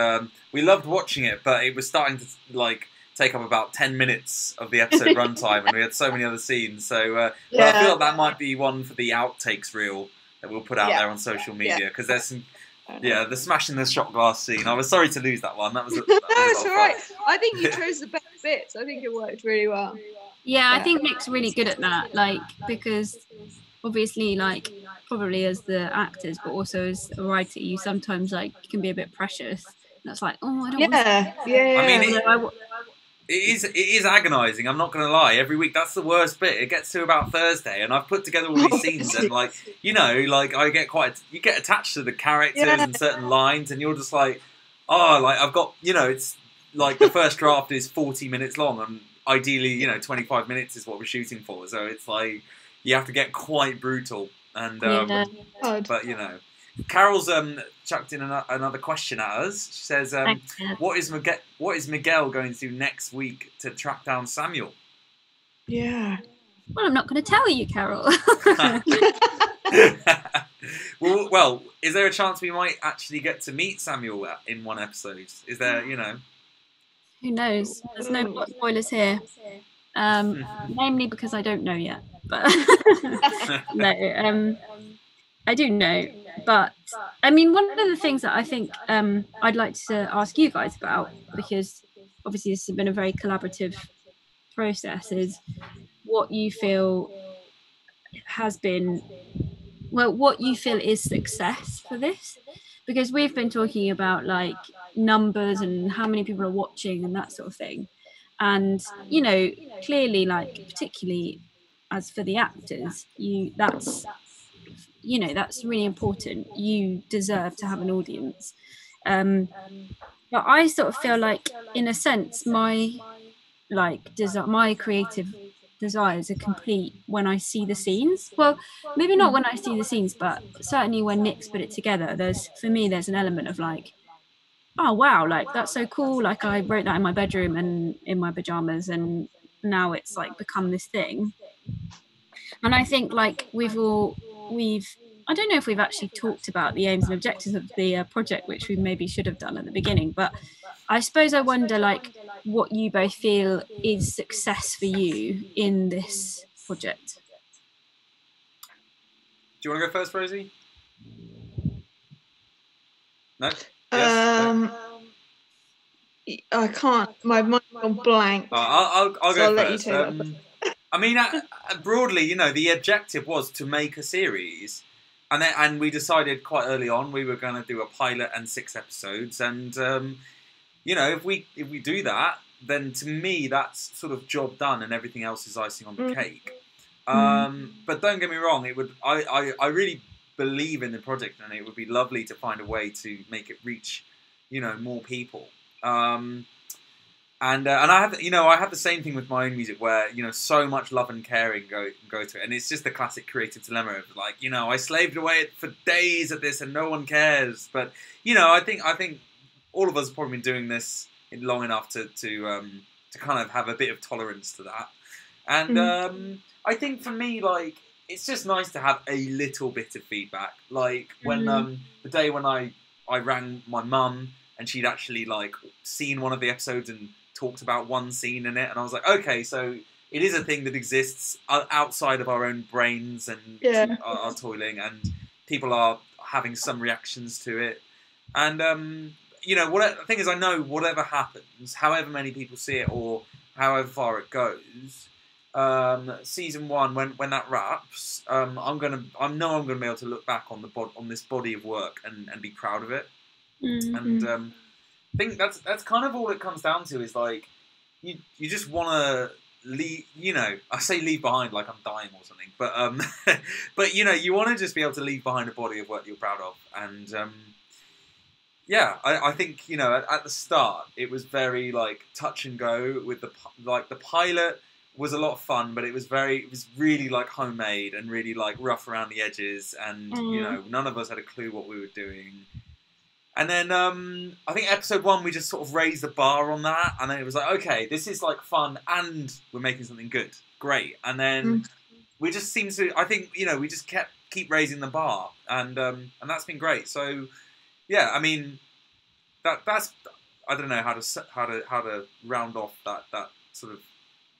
we loved watching it, but it was starting to like take up about 10 minutes of the episode runtime, and we had so many other scenes. So but I feel like that might be one for the outtakes reel that we'll put out there on social media, because there's some. Yeah, the smashing the shot glass scene. I was sorry to lose that one. That was. It's all right. I think you chose the best bits. I think it worked really well. Yeah, I think Nick's really good at that. Like, because obviously, like, probably as the actors, but also as a writer, you sometimes like can be a bit precious. And it's like, oh, I don't. I mean, it is agonising. I'm not going to lie. Every week, that's the worst bit. It gets to about Thursday, and I've put together all these scenes, and like, you know, like you get attached to the characters and certain lines, and you're just like, oh, like I've got, you know, it's like the first draft is 40 minutes long, and ideally, you know, 25 minutes is what we're shooting for. So it's like you have to get quite brutal, and but you know. Carol's chucked in another question at us. She says, what is Miguel going to do next week to track down Samuel? Yeah. Well, I'm not going to tell you, Carol. well, is there a chance we might actually get to meet Samuel in one episode? Is there, you know? Who knows? There's no plot spoilers here. Namely because I don't know yet. But no, I do know. But I mean, one of the things that I think I'd like to ask you guys about, because obviously this has been a very collaborative process, is what you feel has been, well, what you feel is success for this. Because we've been talking about like numbers and how many people are watching and that sort of thing. And, you know, clearly, like, particularly as for the actors, that's really important. You deserve to have an audience. But I sort of feel like, in a sense, my creative desires are complete when I see the scenes. Well, maybe not when I see the scenes, but certainly when Nick's put it together, there's an element of like, oh wow, like that's so cool, like I wrote that in my bedroom and in my pajamas, and now it's like become this thing. And I think like we've I don't know if we've actually talked about the aims and objectives of the project, which we maybe should have done at the beginning, but I suppose I wonder like what you both feel is success for you in this project. Do you want to go first, Rosie? No? I can't. My mind's gone blank. I'll So go I'll let first. you take that. I mean, broadly, you know, the objective was to make a series, and we decided quite early on we were going to do a pilot and 6 episodes, and you know, if we do that, then to me that's sort of job done, and everything else is icing on the cake. But don't get me wrong, I really believe in the project, and it would be lovely to find a way to make it reach, you know, more people. And I have, you know, I have the same thing with my own music, where, you know, so much love and caring go to it, and it's just the classic creative dilemma of like, you know, I slaved away for days at this and no one cares. But you know, I think all of us have probably been doing this long enough to kind of have a bit of tolerance to that. And I think for me, like, it's just nice to have a little bit of feedback. Like when the day when I rang my mum and she'd actually like seen one of the episodes and talked about one scene in it, and I was like, okay, so it is a thing that exists outside of our own brains and our toiling, and people are having some reactions to it. And you know, the thing is, I know whatever happens, however many people see it or however far it goes, season 1, when that wraps, I know I'm gonna be able to look back on this body of work and be proud of it. And I think that's kind of all it comes down to, is like you just want to leave, you know, I say leave behind like I'm dying or something, but but you know, you want to just be able to leave behind a body of work you're proud of. And yeah, I think, you know, at the start it was very like touch and go with the pilot was a lot of fun, but it was really like homemade and really like rough around the edges, and you know, none of us had a clue what we were doing. And then I think episode 1 we just sort of raised the bar on that, and then it was like, okay, this is like fun and we're making something good, great. And then we just seemed to, I think, you know, we just keep raising the bar, and that's been great. So yeah, I mean, that's I don't know how to round off that sort of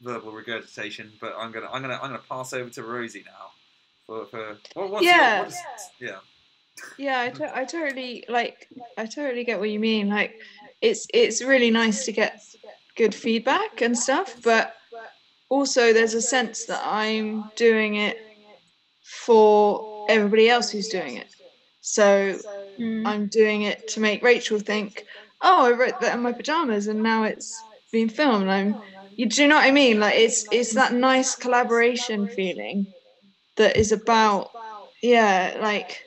verbal regurgitation, but I'm gonna pass over to Rosie now for what's yeah. Yeah, I totally get what you mean. Like, it's really nice to get good feedback and stuff, but also there's a sense that I'm doing it for everybody else who's doing it. So I'm doing it to make Rachel think, oh, I wrote that in my pajamas and now it's being filmed. Do you know what I mean? Like, it's that nice collaboration feeling that is about, like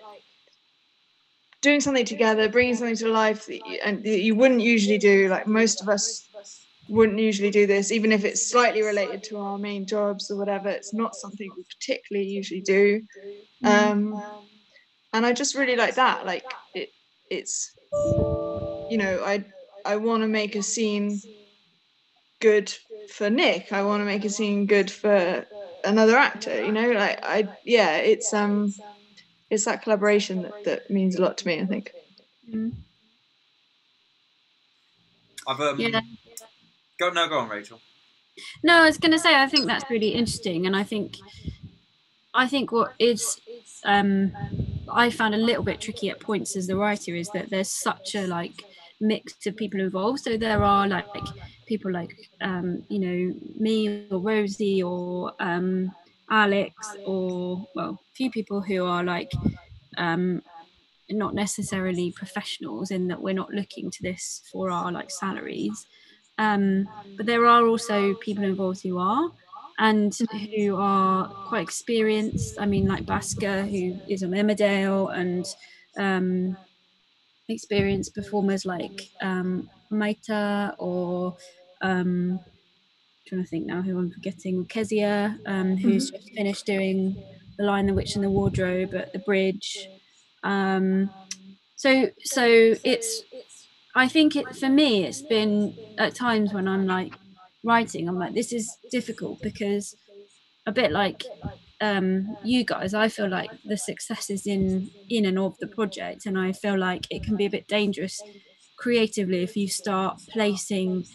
doing something together, bringing something to life that you wouldn't usually do. Like, most of us wouldn't usually do this, even if it's slightly related to our main jobs or whatever. It's not something we particularly usually do. And I just really like that. Like, it's, you know, I want to make a scene good for Nick. I want to make a scene good for another actor, you know, like it's that collaboration that means a lot to me, I think. Go on, Rachel. No, I was going to say, I think that's really interesting, and I think what is I found a little bit tricky at points as the writer is that there's such a like mix of people involved. So there are like people like you know, me or Rosie or Alex, or well, a few people who are like not necessarily professionals in that we're not looking to this for our like salaries. But there are also people involved who are, and who are quite experienced. I mean, like Basker, who is on Emmerdale, and experienced performers like Maita, or trying to think now who I'm forgetting, Kezia, who's just finished doing The Lion, the Witch and the Wardrobe at the Bridge. So it's, I think for me, it's been at times when I'm like writing, I'm like, this is difficult because a bit like you guys, I feel like the success is in and of the project, and I feel like it can be a bit dangerous creatively if you start placing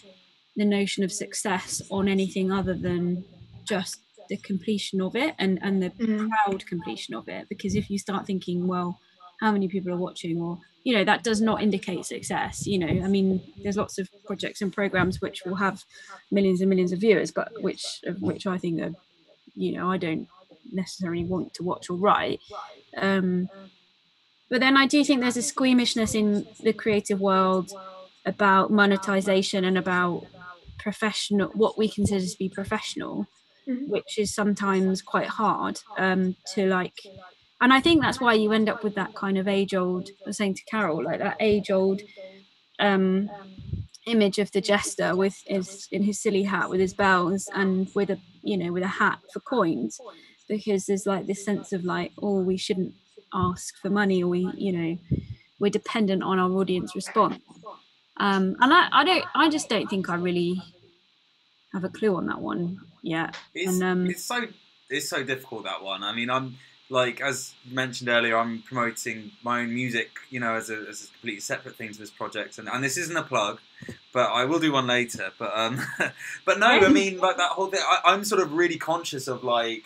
the notion of success on anything other than just the completion of it and the proud completion of it. Because if you start thinking, well, how many people are watching, or you know, that does not indicate success. You know, I mean, there's lots of projects and programs which will have millions and millions of viewers, but which I think are, you know, I don't necessarily want to watch or write. But then I do think there's a squeamishness in the creative world about monetization and about professional, what we consider to be professional, which is sometimes quite hard to like. And I think that's why you end up with that kind of age-old, I was saying to Carol, like that age-old image of the jester with in his silly hat with his bells and with a, you know, with a hat for coins, because there's like this sense of like, oh, we shouldn't ask for money, or we, you know, we're dependent on our audience response. And I just don't think I really have a clue on that one yet. It's so difficult, that one. I mean, I'm like, as mentioned earlier, I'm promoting my own music, you know, as a completely separate thing to this project, and this isn't a plug, but I will do one later. But but no, I mean, like that whole thing, I'm sort of really conscious of like,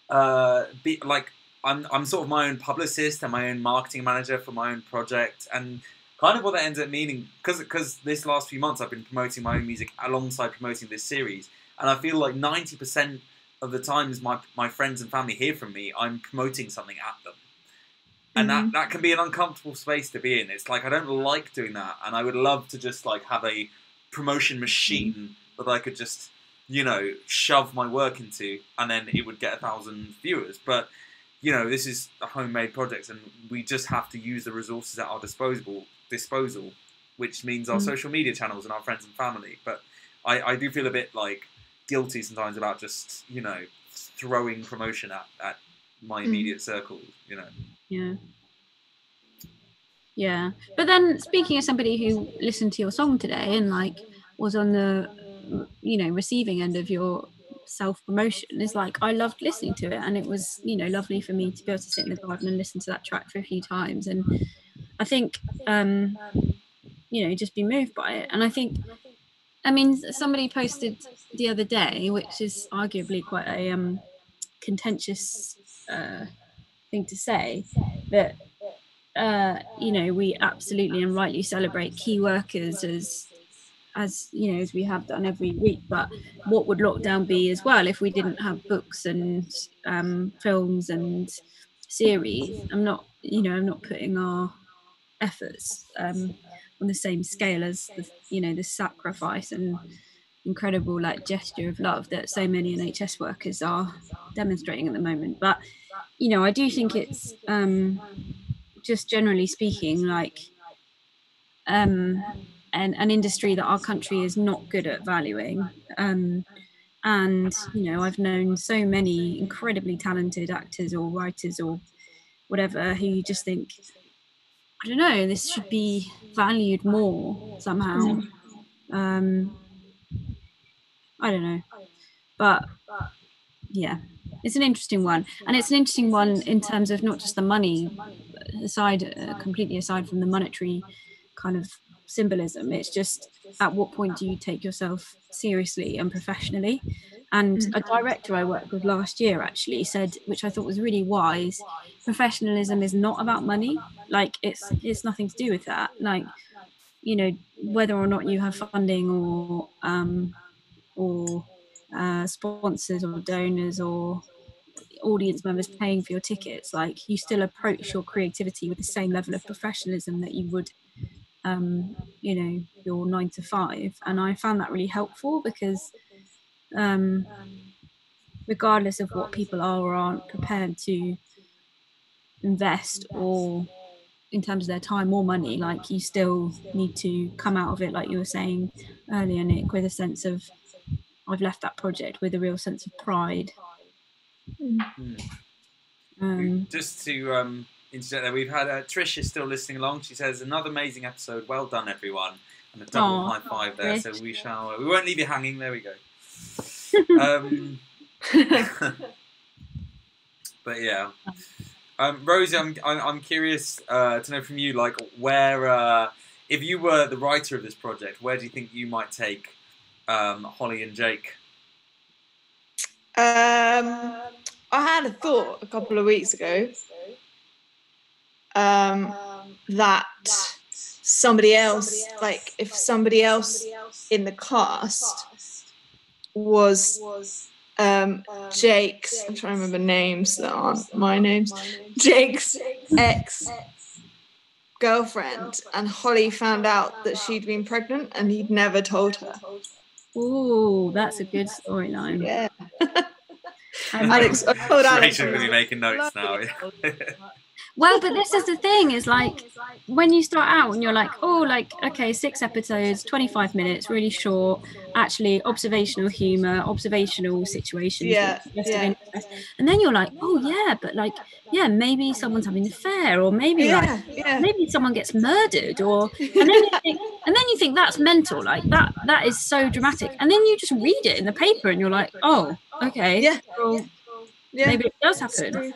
I'm sort of my own publicist and my own marketing manager for my own project, and kind of what that ends up meaning, because this last few months I've been promoting my own music alongside promoting this series, and I feel like 90% of the times my friends and family hear from me, I'm promoting something at them. And that can be an uncomfortable space to be in. It's like, I don't like doing that, and I would love to just like have a promotion machine that I could just, you know, shove my work into, and then it would get 1,000 viewers. But you know, this is a homemade project, and we just have to use the resources at our disposal, which means our social media channels and our friends and family. But I do feel a bit like guilty sometimes about just, you know, throwing promotion at my immediate circle, you know. Yeah. But then, speaking as somebody who listened to your song today and like was on the, you know, receiving end of your self-promotion, is like, I loved listening to it, and it was, you know, lovely for me to be able to sit in the garden and listen to that track for a few times. And I think you know, just be moved by it. And I think, I mean, somebody posted the other day, which is arguably quite a contentious thing to say, that you know, we absolutely and rightly celebrate key workers as you know, as we have done every week. But what would lockdown be as well if we didn't have books and films and series? I'm not putting our efforts on the same scale as the, you know, the sacrifice and incredible like gesture of love that so many NHS workers are demonstrating at the moment. But you know, I do think it's just generally speaking, like an industry that our country is not good at valuing. And you know, I've known so many incredibly talented actors or writers or whatever who you just think, I don't know, this should be valued more somehow. I don't know, but yeah, it's an interesting one, and it's an interesting one in terms of not just the money aside, completely aside from the monetary kind of symbolism. It's just, at what point do you take yourself seriously and professionally? And a director I worked with last year actually said, which I thought was really wise, professionalism is not about money. Like, it's nothing to do with that. Like, you know, whether or not you have funding or sponsors or donors or audience members paying for your tickets, like, you still approach your creativity with the same level of professionalism that you would you know, your 9 to 5. And I found that really helpful, because regardless of what people are or aren't prepared to invest, or in terms of their time or money, like, you still need to come out of it, like you were saying earlier, Nick, with a sense of, I've left that project with a real sense of pride. Just to interject there, we've had Trish is still listening along. She says, another amazing episode, well done everyone, and a double high five there. So we won't leave you hanging. There we go. But yeah, Rosie, I'm curious to know from you, like, where if you were the writer of this project, where do you think you might take Holly and Jake? I had a thought a couple of weeks ago that somebody else, like, if somebody else in the cast was Jake's, I'm trying to remember names that aren't my names, Jake's ex-girlfriend, and Holly found out that she'd been pregnant and he'd never told her. Ooh, that's a good storyline. Yeah. Alex, Rachel will be making notes now. Well, but this is the thing, is like, when you start out and you're like, oh, like, okay, 6 episodes, 25 minutes, really short, actually observational humor, observational situations. Yeah. And then you're like, oh yeah, but like, yeah, maybe someone's having an affair, or maybe maybe someone gets murdered, or and then you think that's mental, like that is so dramatic. And then you just read it in the paper and you're like, oh, okay. Yeah. Well, maybe it does happen.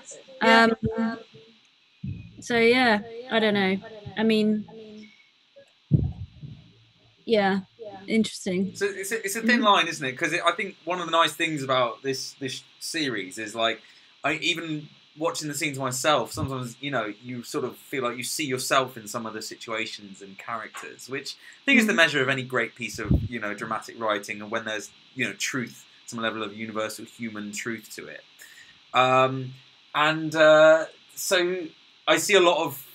So yeah, I don't know. I mean, yeah, interesting. So it's a thin line, isn't it? Because I think one of the nice things about this series is, like, even watching the scenes myself, sometimes, you know, you sort of feel like you see yourself in some of the situations and characters, which I think is the measure of any great piece of, you know, dramatic writing, and when there's, you know, truth, some level of universal human truth to it. So I see a lot of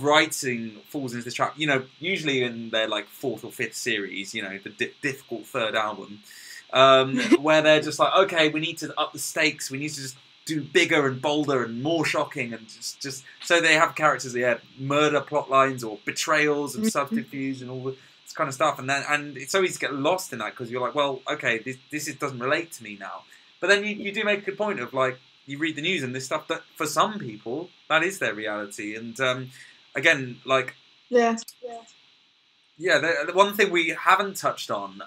writing falls into this trap. You know, usually in their, like, 4th or 5th series, you know, the difficult 3rd album, where they're just like, okay, we need to up the stakes. We need to just do bigger and bolder and more shocking, and just so they have characters, they have murder plot lines or betrayals and subterfuge and all this kind of stuff. And it's so easy to get lost in that, because you're like, well, okay, this doesn't relate to me now. But then you do make a good point of, like, you read the news and this stuff that for some people that is their reality. And again, like, the one thing we haven't touched on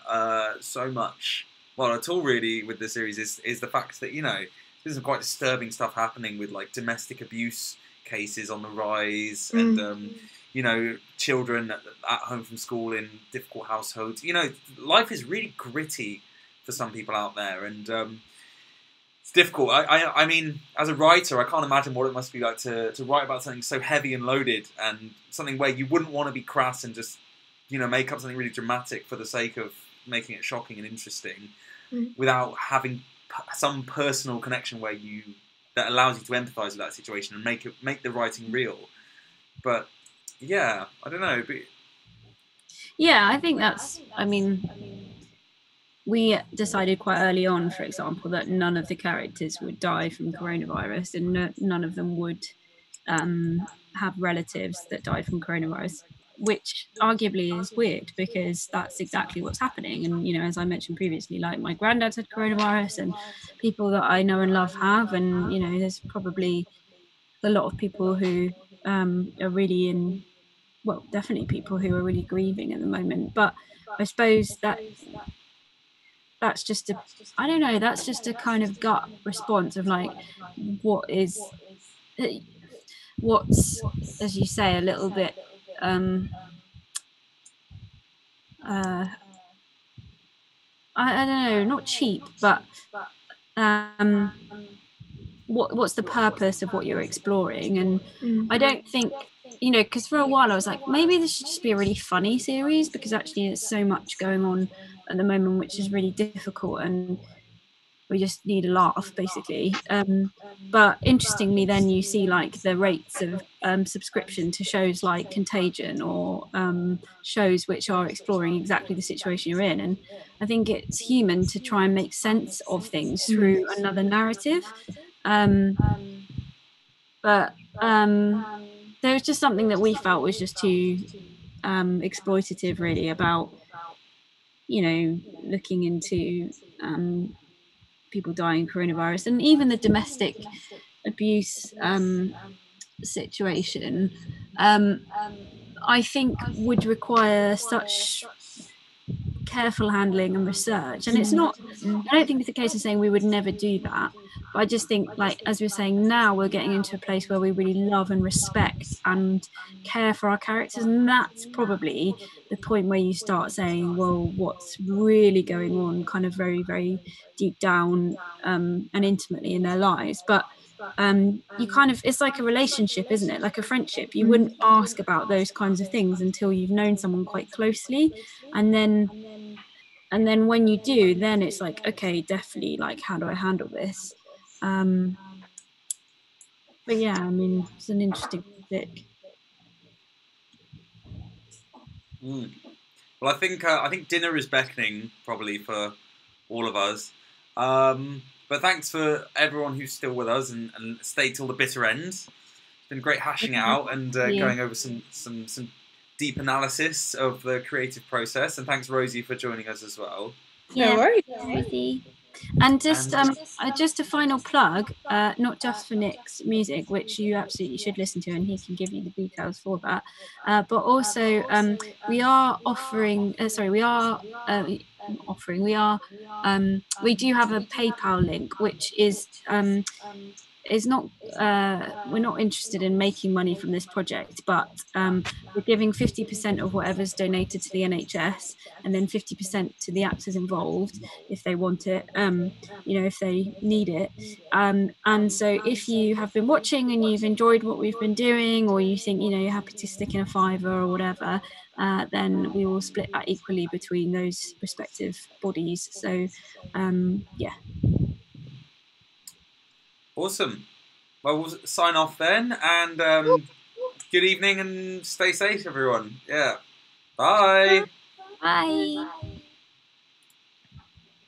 so much, well, at all really, with the series is the fact that, you know, there's some quite disturbing stuff happening with, like, domestic abuse cases on the rise, and you know, children at home from school in difficult households. You know, life is really gritty for some people out there, and it's difficult. I mean, as a writer, I can't imagine what it must be like to write about something so heavy and loaded, and something where you wouldn't want to be crass and just, you know, make up something really dramatic for the sake of making it shocking and interesting, without having some personal connection that allows you to empathise with that situation and make the writing real. But yeah, I don't know. But yeah, I think that's, I mean, we decided quite early on, for example, that none of the characters would die from coronavirus, and none of them would have relatives that died from coronavirus, which arguably is weird, because that's exactly what's happening. And, you know, as I mentioned previously, like, my granddad's had coronavirus, and people that I know and love have, and, you know, there's probably a lot of people who are really definitely people who are really grieving at the moment. But I suppose that's just a kind of gut response of, like, what's, as you say, a little bit I don't know, not cheap, but what's the purpose of what you're exploring? And I don't think, you know, because for a while I was like, maybe this should just be a really funny series, because actually there's so much going on at the moment which is really difficult and we just need a laugh basically. But interestingly then you see like the rates of subscription to shows like Contagion or shows which are exploring exactly the situation you're in, and I think it's human to try and make sense of things through another narrative. But there was just something that we felt was just too exploitative really, about, you know, looking into people dying of coronavirus, and even the domestic abuse situation, I think would require such careful handling and research. And it's not, I don't think it's a case of saying we would never do that, but I just think, like, as we're saying now, we're getting into a place where we really love and respect and care for our characters, and that's probably the point where you start saying, well, what's really going on kind of very, very deep down and intimately in their lives. But you kind of, it's like a relationship, isn't it? Like a friendship. You wouldn't ask about those kinds of things until you've known someone quite closely, and then when you do, then it's like, okay, definitely, like, how do I handle this? But yeah, I mean, it's an interesting topic. Well, I think dinner is beckoning probably for all of us. But thanks for everyone who's still with us and stayed till the bitter end. It's been great hashing out and going over some deep analysis of the creative process. And thanks, Rosie, for joining us as well. No worries, Rosie. And just a final plug, not just for Nick's music, which you absolutely should listen to, and he can give you the details for that. But also, we are offering. We do have a PayPal link, which is not, we're not interested in making money from this project, but we're giving 50% of whatever's donated to the NHS, and then 50% to the actors involved if they want it, you know, if they need it. And so if you have been watching and you've enjoyed what we've been doing, or you think, you know, you're happy to stick in a $5 or whatever, then we will split that equally between those respective bodies. So yeah. Awesome. Well, we'll sign off then, and good evening and stay safe, everyone. Yeah. Bye. Bye.